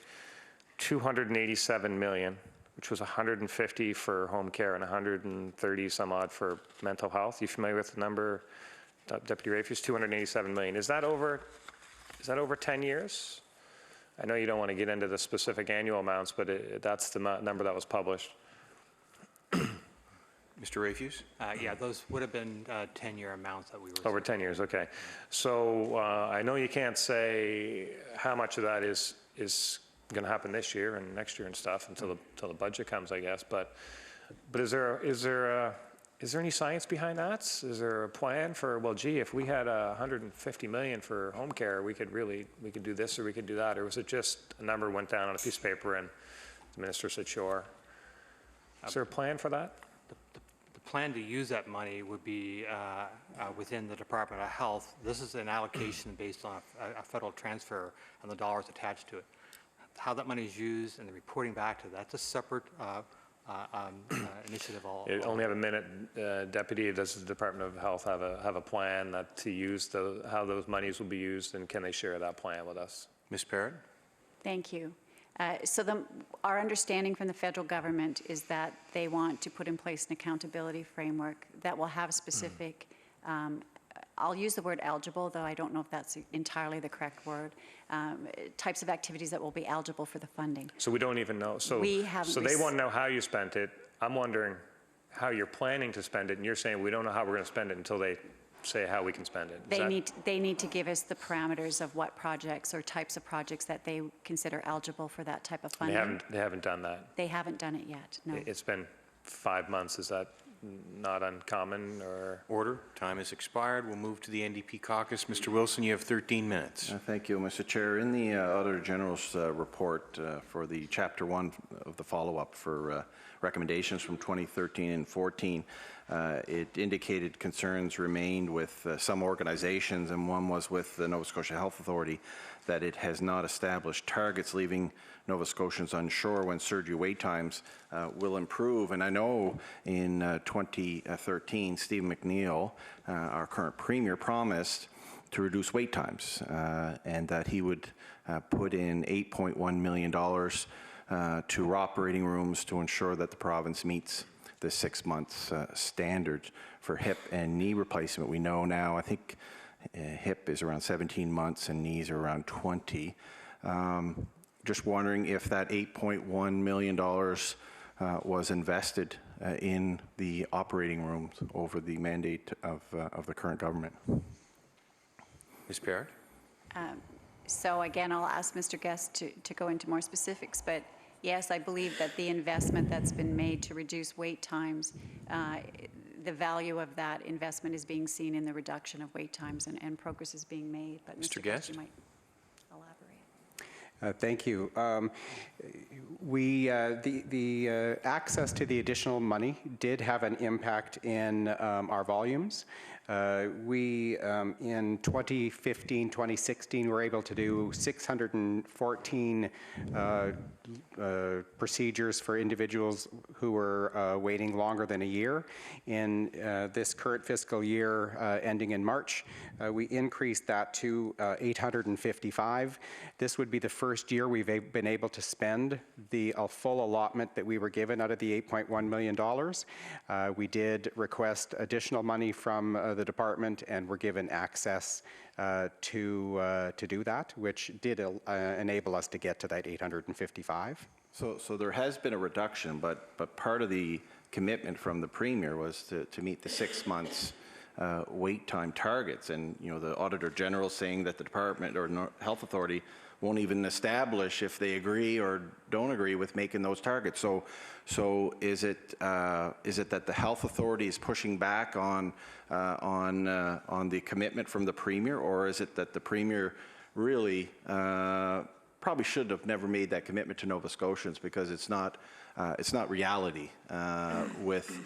$287 million, which was 150 for home care and 130 some odd for mental health. You familiar with the number, Deputy Rafus? 287 million. Is that over 10 years? I know you don't want to get into the specific annual amounts, but that's the number that was published. Mr. Rafus? Yeah, those would have been 10-year amounts that we were. Over 10 years, okay. So I know you can't say how much of that is going to happen this year and next year and stuff until the budget comes, I guess. But is there any science behind that? Is there a plan for, well, gee, if we had 150 million for home care, we could do this or we could do that? Or was it just a number went down on a piece of paper and the minister said, sure? Is there a plan for that? The plan to use that money would be within the Department of Health. This is an allocation based on a federal transfer and the dollars attached to it. How that money is used and the reporting back to that's a separate initiative. Only have a minute, Deputy. Does the Department of Health have a plan to use how those monies will be used, and can they share that plan with us? Ms. Parrott? Thank you. Our understanding from the federal government is that they want to put in place an accountability framework that will have specific, I'll use the word eligible, though I don't know if that's entirely the correct word, types of activities that will be eligible for the funding. So we don't even know. So they want to know how you spent it. I'm wondering how you're planning to spend it, and you're saying we don't know how we're going to spend it until they say how we can spend it. They need to give us the parameters of what projects or types of projects that they consider eligible for that type of funding. They haven't done that. They haven't done it yet, no. It's been 5 months. Is that not uncommon or? Order. Time has expired. We'll move to the NDP Caucus. Mr. Wilson, you have 13 minutes. Thank you, Mr. Chair. In the Auditor General's report for the Chapter 1 of the follow-up for recommendations from 2013 and 14, it indicated concerns remained with some organizations, and one was with the Nova Scotia Health Authority, that it has not established targets, leaving Nova Scotians unsure when surgery wait times will improve. And I know in 2013, Stephen McNeil, our current Premier, promised to reduce wait times and that he would put in $8.1 million to operating rooms to ensure that the province meets the 6 months standard for hip and knee replacement. We know now, I think hip is around 17 months and knees are around 20. Just wondering if that $8.1 million was invested in the operating rooms over the mandate of the current government. Ms. Parrott? So again, I'll ask Mr. Guest to go into more specifics, but yes, I believe that the investment that's been made to reduce wait times, the value of that investment is being seen in the reduction of wait times, and progress is being made. But Mr. Guest, you might elaborate. Thank you. The access to the additional money did have an impact in our volumes. We, in 2015, 2016, were able to do 614 procedures for individuals who were waiting longer than a year. In this current fiscal year ending in March, we increased that to 855. This would be the first year we've been able to spend the full allotment that we were given out of the $8.1 million. We did request additional money from the department and were given access to do that, which did enable us to get to that 855. So there has been a reduction, but part of the commitment from the Premier was to meet the 6 months wait time targets, and the Auditor General saying that the department or Health Authority won't even establish if they agree or don't agree with making those targets. So is it that the Health Authority is pushing back on the commitment from the Premier, or is it that the Premier really probably should have never made that commitment to Nova Scotians, because it's not reality with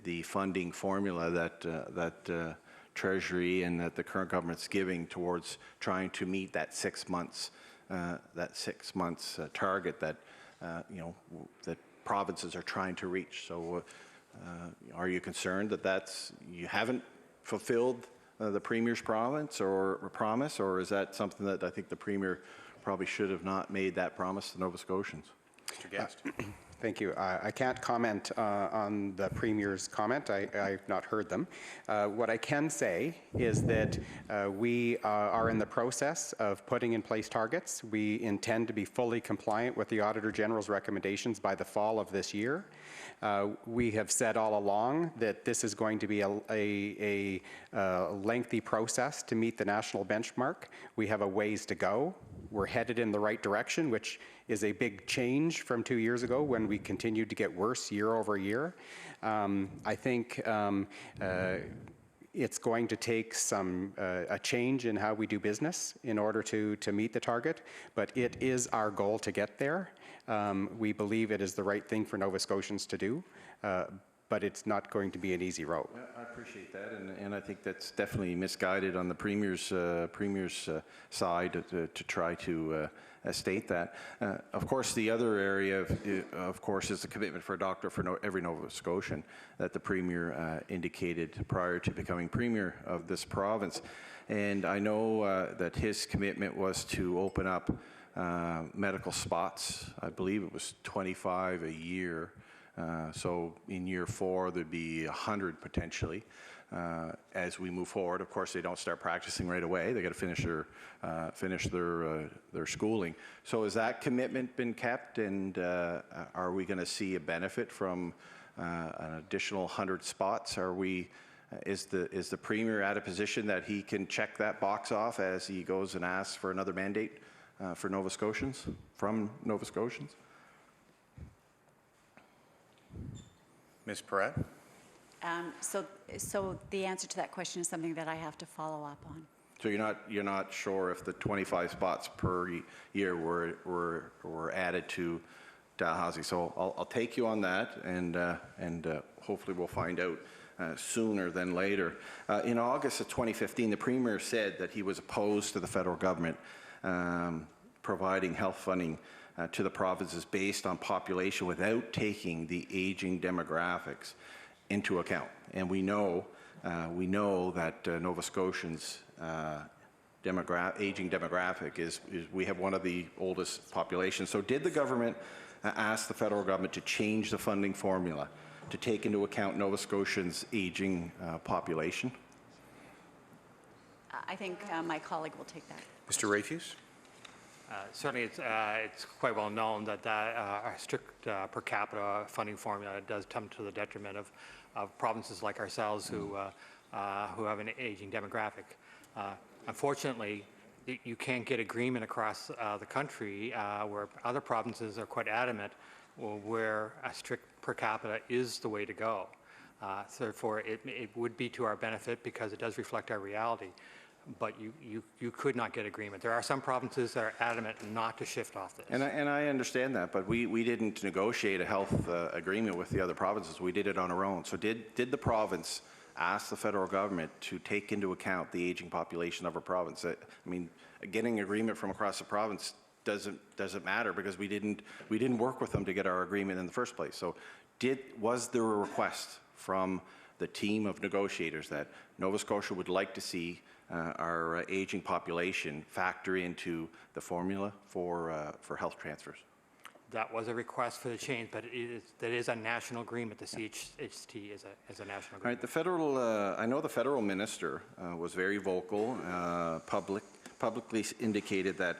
the funding formula that Treasury and that the current government's giving towards trying to meet that 6 months target that that provinces are trying to reach. So, are you concerned that you haven't fulfilled the Premier's promise, or is that something that I think the Premier probably should have not made that promise to Nova Scotians? Mr. Guest. Thank you. I can't comment on the Premier's comment. I've not heard them. What I can say is that we are in the process of putting in place targets. We intend to be fully compliant with the Auditor General's recommendations by the fall of this year. We have said all along that this is going to be a lengthy process to meet the national benchmark. We have a ways to go. We're headed in the right direction, which is a big change from 2 years ago when we continued to get worse year over year. I think it's going to take a change in how we do business in order to meet the target, but it is our goal to get there. We believe it is the right thing for Nova Scotians to do, but it's not going to be an easy road. I appreciate that, and I think that's definitely misguided on the Premier's side to try to state that. Of course, the other area, of course, is the commitment for a doctor for every Nova Scotian that the Premier indicated prior to becoming Premier of this province. And I know that his commitment was to open up medical spots. I believe it was 25 a year. So in year 4, there'd be 100 potentially. As we move forward, of course, they don't start practicing right away. They got to finish their schooling. So has that commitment been kept, and are we going to see a benefit from an additional 100 spots? Is the Premier at a position that he can check that box off as he goes and asks for another mandate for Nova Scotians, from Nova Scotians? Ms. Perret? So the answer to that question is something that I have to follow up on. So you're not sure if the 25 spots per year were added to Dalhousie. So I'll take you on that, and hopefully we'll find out sooner than later. In August of 2015, the Premier said that he was opposed to the federal government providing health funding to the provinces based on population without taking the aging demographics into account. And we know that Nova Scotians' aging demographic is we have one of the oldest populations. So did the government ask the federal government to change the funding formula to take into account Nova Scotians' aging population? I think my colleague will take that. Mr. Rayfuse? Certainly, it's quite well known that a strict per capita funding formula does come to the detriment of provinces like ourselves who have an aging demographic. Unfortunately, you can't get agreement across the country where other provinces are quite adamant where a strict per capita is the way to go. So therefore, it would be to our benefit because it does reflect our reality. But you could not get agreement. There are some provinces that are adamant not to shift off this. And I understand that, but we didn't negotiate a health agreement with the other provinces. We did it on our own. So did the province ask the federal government to take into account the aging population of our province? I mean, getting agreement from across the province doesn't matter because we didn't work with them to get our agreement in the first place. So was there a request from the team of negotiators that Nova Scotia would like to see our aging population factor into the formula for health transfers? That was a request for the change, but that is a national agreement. The CHST is a national agreement. All right, the federal, I know the federal minister was very vocal, publicly indicated that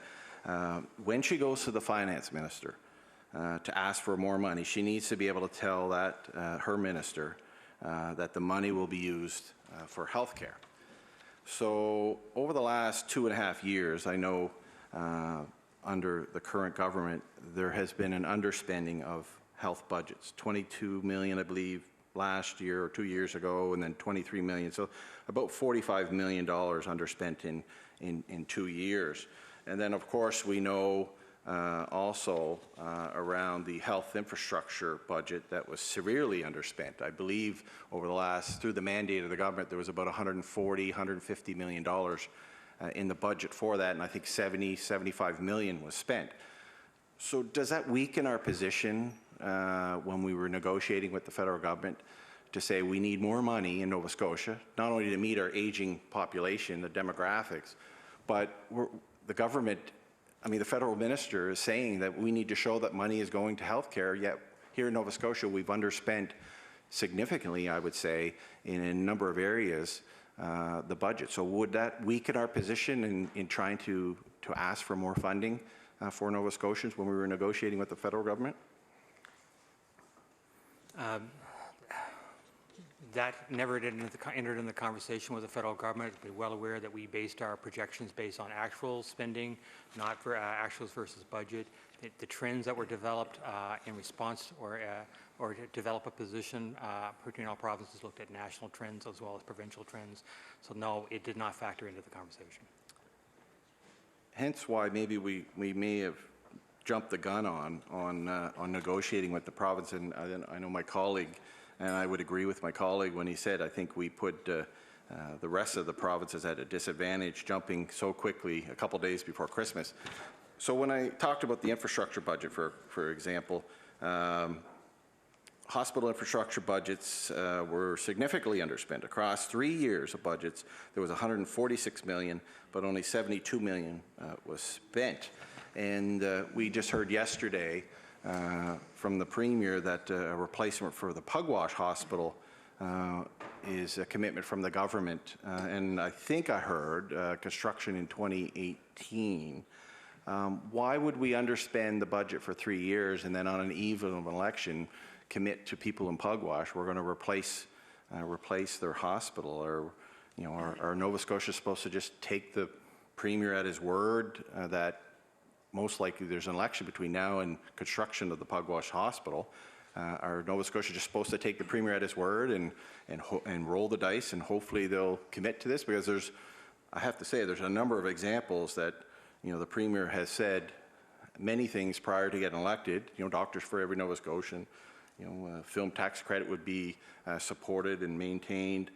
when she goes to the finance minister to ask for more money, she needs to be able to tell that her minister that the money will be used for health care. So over the last 2.5 years, I know under the current government, there has been an underspending of health budgets, 22 million, I believe, last year or 2 years ago, and then 23 million. So about $45 million underspent in 2 years. And then, of course, we know also around the health infrastructure budget that was severely underspent. I believe over the last, through the mandate of the government, there was about $140, $150 million in the budget for that, and I think 75 million was spent. So does that weaken our position when we were negotiating with the federal government to say we need more money in Nova Scotia, not only to meet our aging population, the demographics, but the government, I mean, the federal minister is saying that we need to show that money is going to healthcare, yet here in Nova Scotia, we've underspent significantly, I would say, in a number of areas, the budget. So would that weaken our position in trying to ask for more funding for Nova Scotians when we were negotiating with the federal government? That never entered in the conversation with the federal government. We're well aware that we based our projections based on actual spending, not for actuals versus budget. The trends that were developed in response or to develop a position between all provinces looked at national trends as well as provincial trends. So no, it did not factor into the conversation. Hence why maybe we may have jumped the gun on negotiating with the province. And I know my colleague, and I would agree with my colleague when he said, I think we put the rest of the provinces at a disadvantage jumping so quickly a couple days before Christmas. So when I talked about the infrastructure budget, for example, hospital infrastructure budgets were significantly underspent. Across 3 years of budgets, there was 146 million, but only 72 million was spent. And we just heard yesterday from the Premier that a replacement for the Pugwash Hospital is a commitment from the government. And I think I heard construction in 2018. Why would we underspend the budget for 3 years and then on an eve of an election commit to people in Pugwash we're going to replace their hospital? Or, you know, are Nova Scotia supposed to just take the Premier at his word that most likely there's an election between now and construction of the Pugwash Hospital? Are Nova Scotia just supposed to take the Premier at his word and roll the dice and hopefully they'll commit to this? Because I have to say, there's a number of examples that, you know, the Premier has said many things prior to getting elected. You know, doctors for every Nova Scotian. You know, film tax credit would be supported and maintained.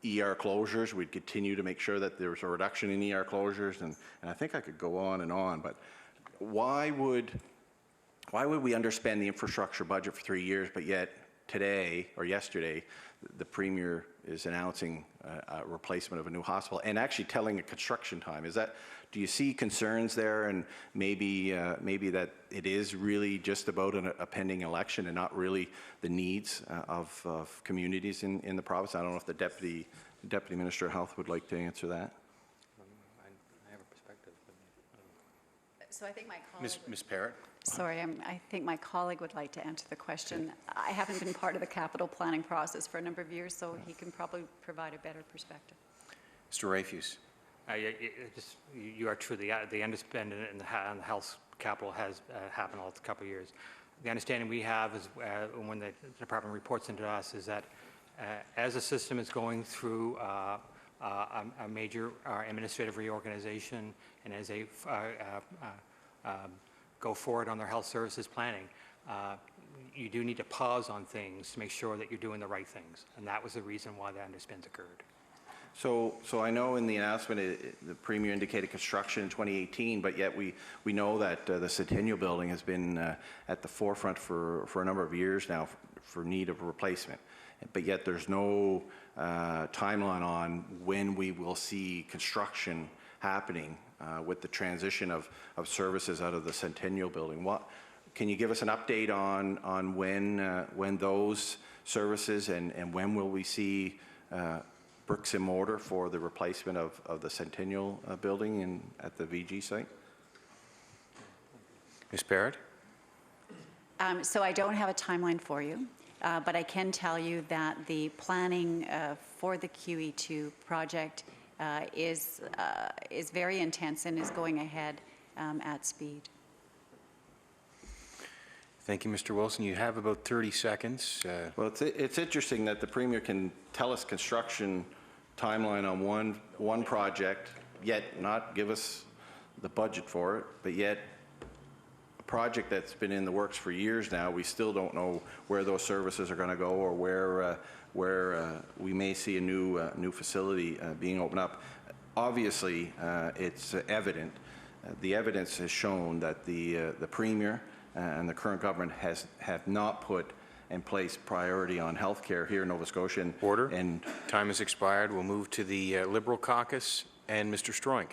ER closures, we'd continue to make sure that there was a reduction in ER closures, and I think I could go on, but why would we underspend the infrastructure budget for 3 years, but yet today or yesterday the Premier is announcing a replacement of a new hospital and actually telling a construction time? Do you see concerns there, and maybe that it is really just about a pending election and not really the needs of communities in the province? I don't know if the Deputy Minister of Health would like to answer that. I have a perspective. So I think my colleague... Ms. Parrott? Sorry, I think my colleague would like to answer the question. I haven't been part of the capital planning process for a number of years, so he can probably provide a better perspective. Mr. Rayfuse. You are true. The underspend in the health capital has happened all the couple of years. The understanding we have is when the department reports into us is that as the system is going through a major administrative reorganization and as they go forward on their health services planning, you do need to pause on things to make sure that you're doing the right things. And that was the reason why the underspends occurred. So I know in the announcement the Premier indicated construction in 2018, but yet we know that the Centennial Building has been at the forefront for a number of years now for need of a replacement. But yet there's no timeline on when we will see construction happening with the transition of services out of the Centennial Building. Can you give us an update on when those services and when will we see bricks and mortar for the replacement of the Centennial Building at the VG site? Ms. Barrett? So I don't have a timeline for you, but I can tell you that the planning for the QE2 project is very intense and is going ahead at speed. Thank you, Mr. Wilson. You have about 30 seconds. Well, it's interesting that the Premier can tell us construction timeline on one project, yet not give us the budget for it, but yet a project that's been in the works for years now, we still don't know where those services are going to go or where we may see a new facility being opened up. Obviously, it's evident. The evidence has shown that the Premier and the current government have not put in place priority on healthcare here in Nova Scotia. Order. And time has expired. We'll move to the Liberal Caucus and Mr. Stroink.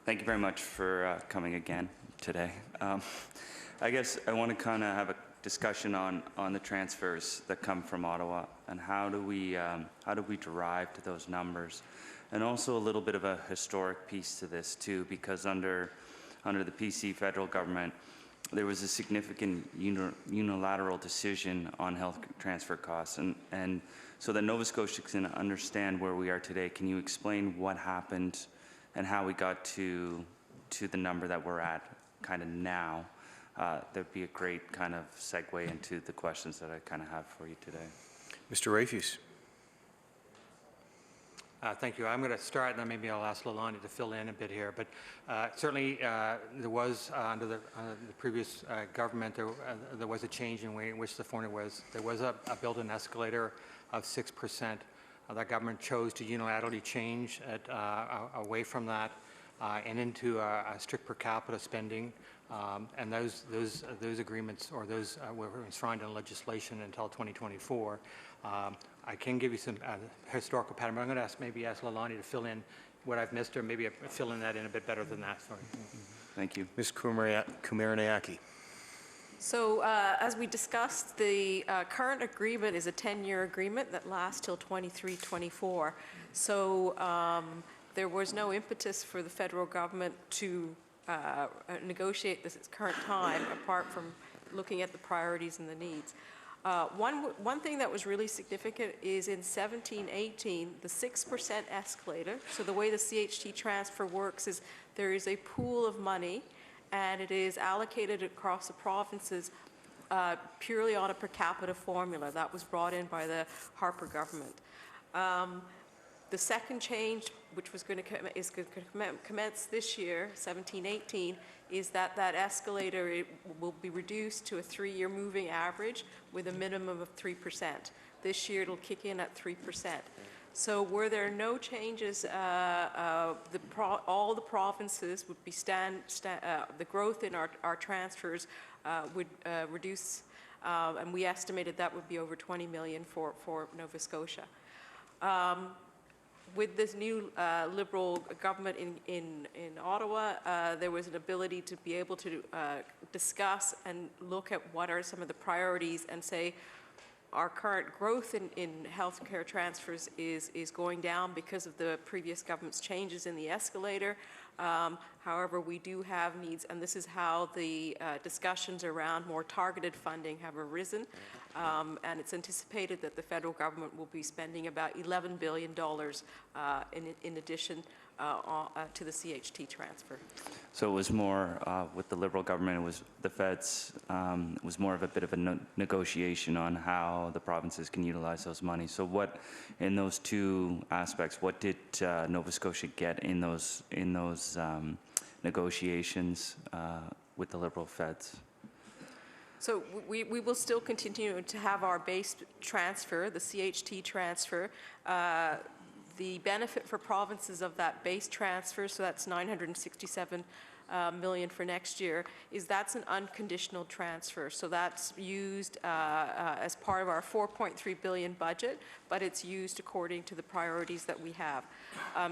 Thank you very much for coming again today. I guess I want to kind of have a discussion on the transfers that come from Ottawa and how do we derive to those numbers, and also a little bit of a historic piece to this too, because under the PC federal government, there was a significant unilateral decision on health transfer costs, and so that Nova Scotia can understand where we are today. Can you explain what happened and how we got to the number that we're at kind of now? That'd be a great kind of segue into the questions that I kind of have for you today. Mr. Rafuse. Thank you. I'm going to start, and then maybe I'll ask Lalani to fill in a bit here. But certainly, there was under the previous government, there was a change in way in which the formula was. There was a built-in escalator of 6%. That government chose to unilaterally change it away from that and into a strict per capita spending. And those agreements, or those were enshrined in legislation until 2024. I can give you some historical pattern, but I'm going to maybe ask Lalani to fill in what I've missed, or maybe fill in that in a bit better than that. Sorry. Thank you. Ms. Kumariniaki. So as we discussed, the current agreement is a 10-year agreement that lasts till 23-24. So there was no impetus for the federal government to negotiate this at its current time, apart from looking at the priorities and the needs. One thing that was really significant is in 17-18, the 6% escalator. So the way the CHT transfer works is there is a pool of money, and it is allocated across the provinces purely on a per capita formula. That was brought in by the Harper government. The second change, which was going to commence this year, 17-18, is that escalator will be reduced to a 3-year moving average with a minimum of 3%. This year it'll kick in at 3%. So were there no changes, all the provinces would be the growth in our transfers would reduce, and we estimated that would be over 20 million for Nova Scotia. With this new Liberal government in Ottawa, there was an ability to be able to discuss and look at what are some of the priorities and say our current growth in healthcare transfers is going down because of the previous government's changes in the escalator. However, we do have needs, and this is how the discussions around more targeted funding have arisen. And it's anticipated that the federal government will be spending about $11 billion in addition to the CHT transfer. So it was more with the Liberal government, it was the feds, it was more of a bit of a negotiation on how the provinces can utilize those monies. So what, in those two aspects, what did Nova Scotia get in those negotiations with the Liberal feds? So we will still continue to have our base transfer, the CHT transfer. The benefit for provinces of that base transfer, so that's $967 million for next year, is that's an unconditional transfer. So that's used as part of our $4.3 billion budget, but it's used according to the priorities that we have.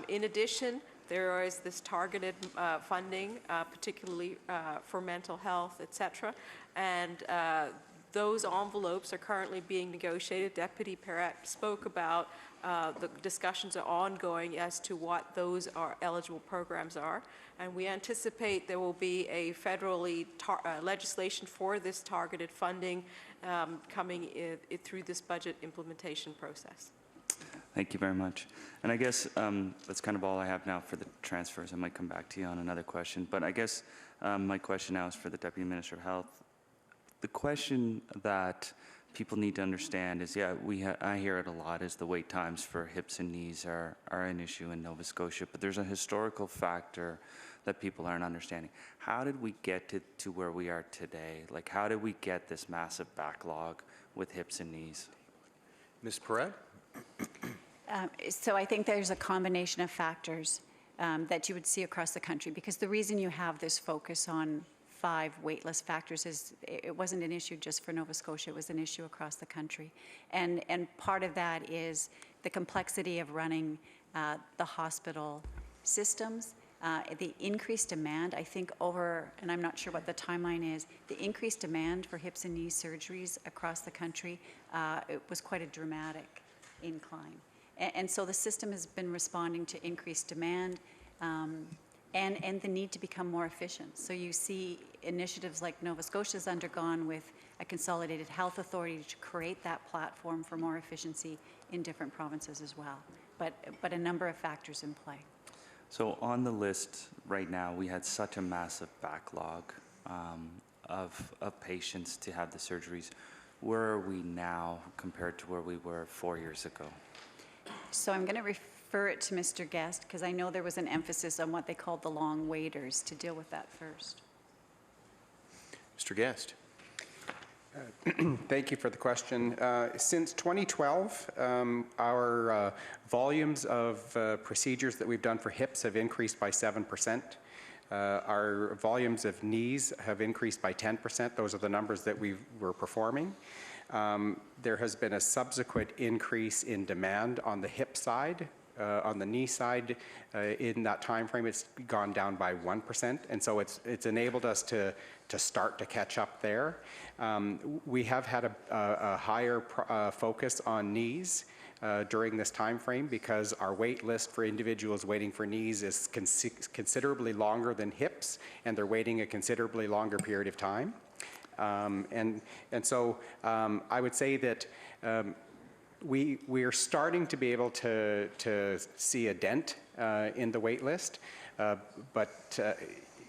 In addition, there is this targeted funding, particularly for mental health, et cetera. And those envelopes are currently being negotiated. Deputy Perrette spoke about the discussions are ongoing as to what those eligible programs are. And we anticipate there will be a federally legislation for this targeted funding coming through this budget implementation process. Thank you very much. And I guess that's kind of all I have now for the transfers. I might come back to you on another question. But I guess my question now is for the Deputy Minister of Health. The question that people need to understand is, yeah, I hear it a lot, is the wait times for hips and knees are an issue in Nova Scotia, but there's a historical factor that people aren't understanding. How did we get to where we are today? Like, how did we get this massive backlog with hips and knees? Ms. Perret? So I think there's a combination of factors that you would see across the country, because the reason you have this focus on 5 waitlist factors is it wasn't an issue just for Nova Scotia, it was an issue across the country. And part of that is the complexity of running the hospital systems, the increased demand, I think and I'm not sure what the timeline is, the increased demand for hips and knee surgeries across the country, it was quite a dramatic incline. And so the system has been responding to increased demand and the need to become more efficient. So you see initiatives like Nova Scotia's undergone with a consolidated health authority to create that platform for more efficiency in different provinces as well. But a number of factors in play. So on the list right now, we had such a massive backlog of patients to have the surgeries. Where are we now compared to where we were 4 years ago? So I'm going to refer it to Mr. Guest, because I know there was an emphasis on what they called the long waiters, to deal with that first. Mr. Guest? Thank you for the question. Since 2012, our volumes of procedures that we've done for hips have increased by 7%. Our volumes of knees have increased by 10%. Those are the numbers that we were performing. There has been a subsequent increase in demand on the hip side. On the knee side, in that time frame, it's gone down by 1%, and so it's enabled us to start to catch up there. We have had a higher focus on knees during this time frame, because our wait list for individuals waiting for knees is considerably longer than hips, and they're waiting a considerably longer period of time. And so I would say that we are starting to be able to see a dent in the wait list, but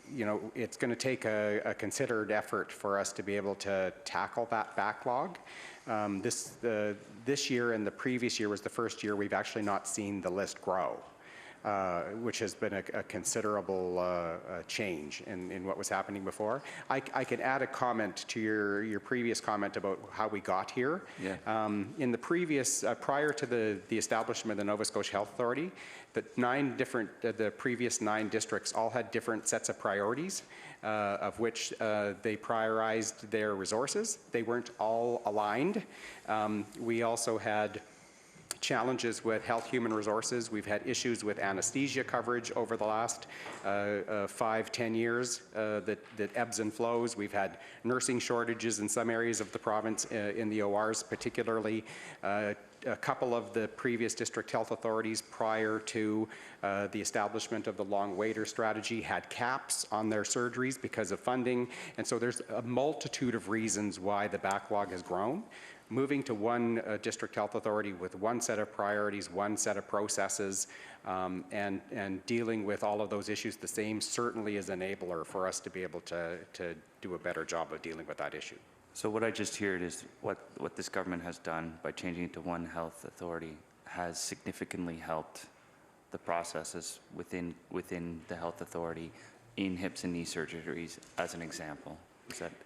you know, it's going to take a considered effort for us to be able to tackle that backlog. This year and the previous year was the first year we've actually not seen the list grow, which has been a considerable change in what was happening before. I can add a comment to your previous comment about how we got here. Yeah. In the previous, prior to the establishment of the Nova Scotia Health Authority, the previous 9 districts all had different sets of priorities, of which they prioritized their resources. They weren't all aligned. We also had challenges with health human resources. We've had issues with anesthesia coverage over the last 5-10 years that ebbs and flows. We've had nursing shortages in some areas of the province, in the ORs particularly. A couple of the previous district health authorities prior to the establishment of the long waiter strategy had caps on their surgeries because of funding, and so there's a multitude of reasons why the backlog has grown. Moving to one district health authority with one set of priorities, one set of processes, and dealing with all of those issues the same certainly is an enabler for us to be able to do a better job of dealing with that issue. So what I just heard is what this government has done by changing it to one health authority has significantly helped the processes within the health authority in hips and knee surgeries, as an example.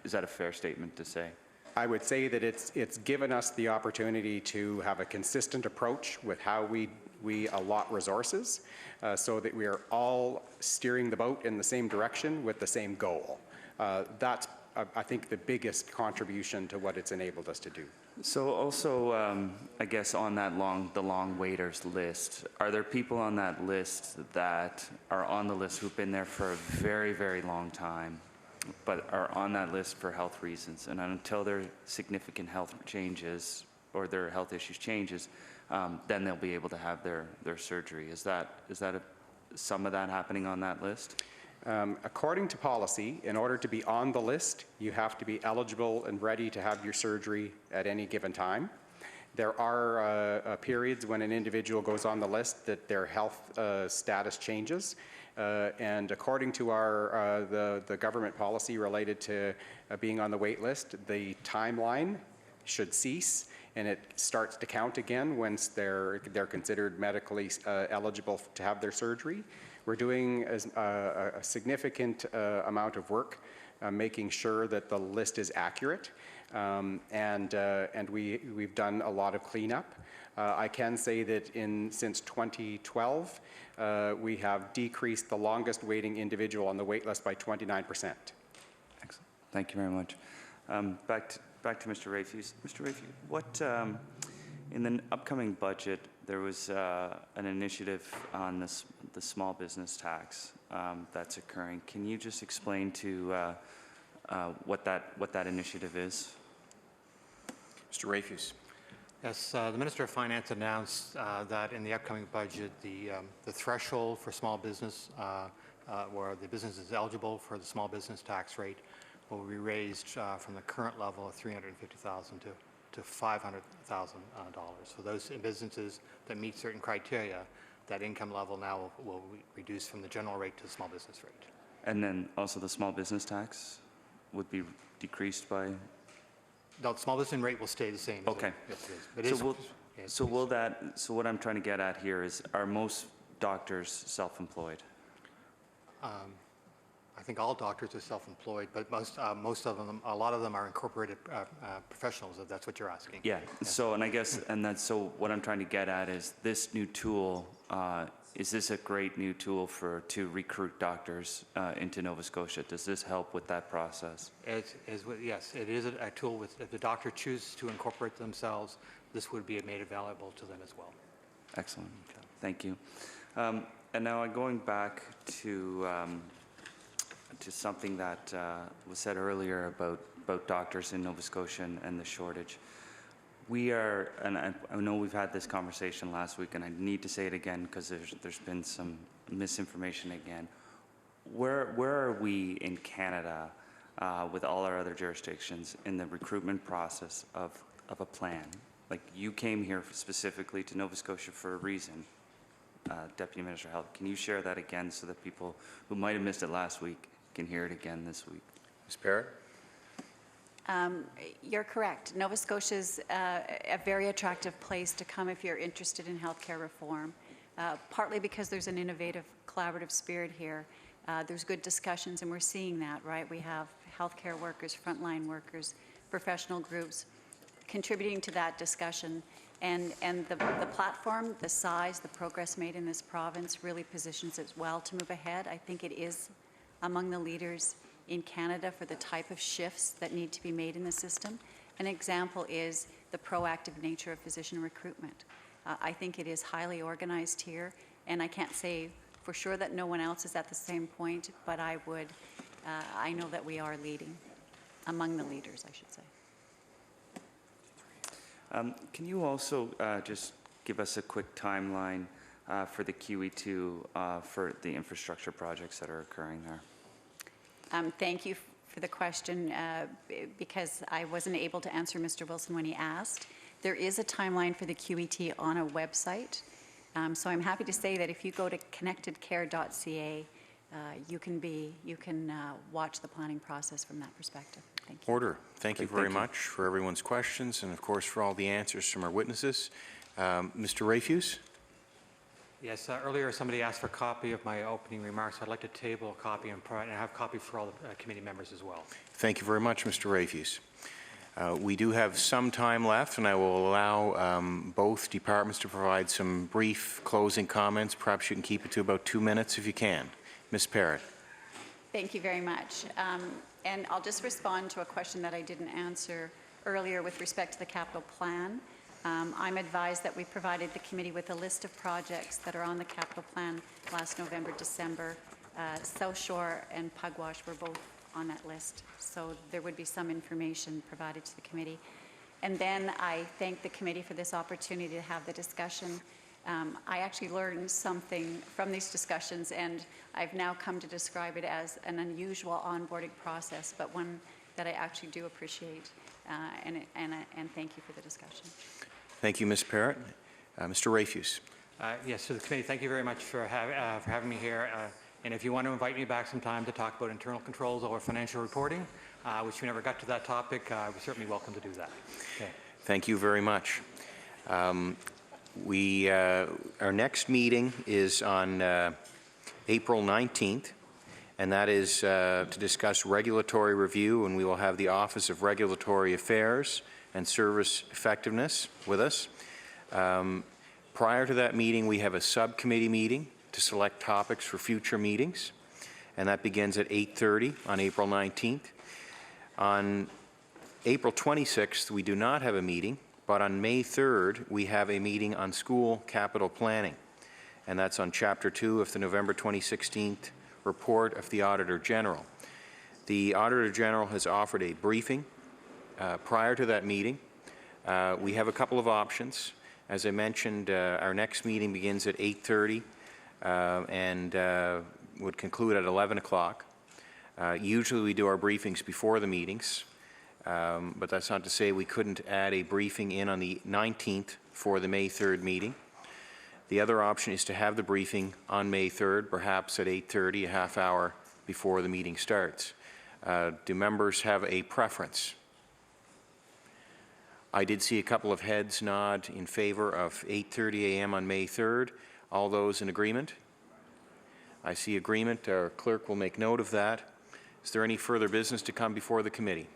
Is that a fair statement to say? I would say that it's given us the opportunity to have a consistent approach with how we allot resources, so that we are all steering the boat in the same direction with the same goal. That's, I think, the biggest contribution to what it's enabled us to do. So also, I guess on that the long waiters list, are there people on that list that are on the list who've been there for a very, very long time, but are on that list for health reasons, and until their significant health changes or their health issues changes, then they'll be able to have their surgery? Is that some of that happening on that list? According to policy, in order to be on the list, you have to be eligible and ready to have your surgery at any given time. There are periods when an individual goes on the list that their health status changes. And according to the government policy related to being on the wait list, the timeline should cease, and it starts to count again once they're considered medically eligible to have their surgery. We're doing a significant amount of work making sure that the list is accurate, and we've done a lot of cleanup. I can say that since 2012, we have decreased the longest waiting individual on the wait list by 29%. Excellent. Thank you very much. Back to Mr. Rayfuse. Mr. Rayfuse, what in the upcoming budget there was an initiative on the small business tax that's occurring. Can you just explain to what that initiative is? Mr. Rayfuse. Yes, the Minister of Finance announced that in the upcoming budget, the threshold for small business, where the business is eligible for the small business tax rate, will be raised from the current level of $350,000 to $500,000. So those businesses that meet certain criteria, that income level now will reduce from the general rate to the small business rate. And then also the small business tax would be decreased by? No, the small business rate will stay the same. Okay. Yes, it is. So what I'm trying to get at here is, are most doctors self-employed? I think all doctors are self-employed, but most of them, a lot of them are incorporated professionals, if that's what you're asking. Yeah. So, and I guess, so what I'm trying to get at is this new tool, is this a great new tool to recruit doctors into Nova Scotia? Does this help with that process? Yes, it is a tool. If the doctor chooses to incorporate themselves, this would be made available to them as well. Excellent. Thank you. And now going back to something that was said earlier about doctors in Nova Scotia and the shortage. We are, and I know we've had this conversation last week, and I need to say it again because there's been some misinformation again. Where are we in Canada with all our other jurisdictions in the recruitment process of a plan? Like, you came here specifically to Nova Scotia for a reason, Deputy Minister of Health. Can you share that again so that people who might have missed it last week can hear it again this week? Ms. Parrott? You're correct. Nova Scotia is a very attractive place to come if you're interested in healthcare reform, partly because there's an innovative, collaborative spirit here. There's good discussions, and we're seeing that, right? We have healthcare workers, frontline workers, professional groups contributing to that discussion. And the platform, the size, the progress made in this province really positions it well to move ahead. I think it is among the leaders in Canada for the type of shifts that need to be made in the system. An example is the proactive nature of physician recruitment. I think it is highly organized here, and I can't say for sure that no one else is at the same point, but I know that we are leading, among the leaders, I should say. Can you also just give us a quick timeline for the QE2 for the infrastructure projects that are occurring there? Thank you for the question, because I wasn't able to answer Mr. Wilson when he asked. There is a timeline for the QET on a website. So I'm happy to say that if you go to connectedcare.ca, you can watch the planning process from that perspective. Thank you. Order. Thank you very much for everyone's questions and, of course, for all the answers from our witnesses. Mr. Rayfuse? Yes, earlier somebody asked for a copy of my opening remarks. I'd like to table a copy and have a copy for all the committee members as well. Thank you very much, Mr. Rayfuse. We do have some time left, and I will allow both departments to provide some brief closing comments. Perhaps you can keep it to about 2 minutes if you can. Ms. Parrott. Thank you very much. And I'll just respond to a question that I didn't answer earlier with respect to the capital plan. I'm advised that we provided the committee with a list of projects that are on the capital plan last November, December. South Shore and Pugwash were both on that list, so there would be some information provided to the committee. And then I thank the committee for this opportunity to have the discussion. I actually learned something from these discussions, and I've now come to describe it as an unusual onboarding process, but one that I actually do appreciate, and thank you for the discussion. Thank you, Ms. Parrott. Mr. Rayfuse. Yes, to the committee, thank you very much for having me here. And if you want to invite me back sometime to talk about internal controls or financial reporting, which we never got to that topic, we're certainly welcome to do that. Okay. Thank you very much. Our next meeting is on April 19th, and that is to discuss regulatory review, and we will have the Office of Regulatory Affairs and Service Effectiveness with us. Prior to that meeting, we have a subcommittee meeting to select topics for future meetings, and that begins at 8:30 on April 19th. On April 26th, we do not have a meeting, but on May 3rd, we have a meeting on school capital planning, and that's on Chapter 2 of the November 2016 report of the Auditor General. The Auditor General has offered a briefing prior to that meeting. We have a couple of options. As I mentioned, our next meeting begins at 8:30 and would conclude at 11 o'clock. Usually we do our briefings before the meetings, but that's not to say we couldn't add a briefing in on the 19th for the May 3rd meeting. The other option is to have the briefing on May 3rd, perhaps at 8:30, a half hour before the meeting starts. Do members have a preference? I did see a couple of heads nod in favor of 8:30 a.m. on May 3rd. All those in agreement? I see agreement. Our clerk will make note of that. Is there any further business to come before the committee?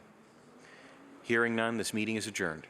Hearing none, this meeting is adjourned.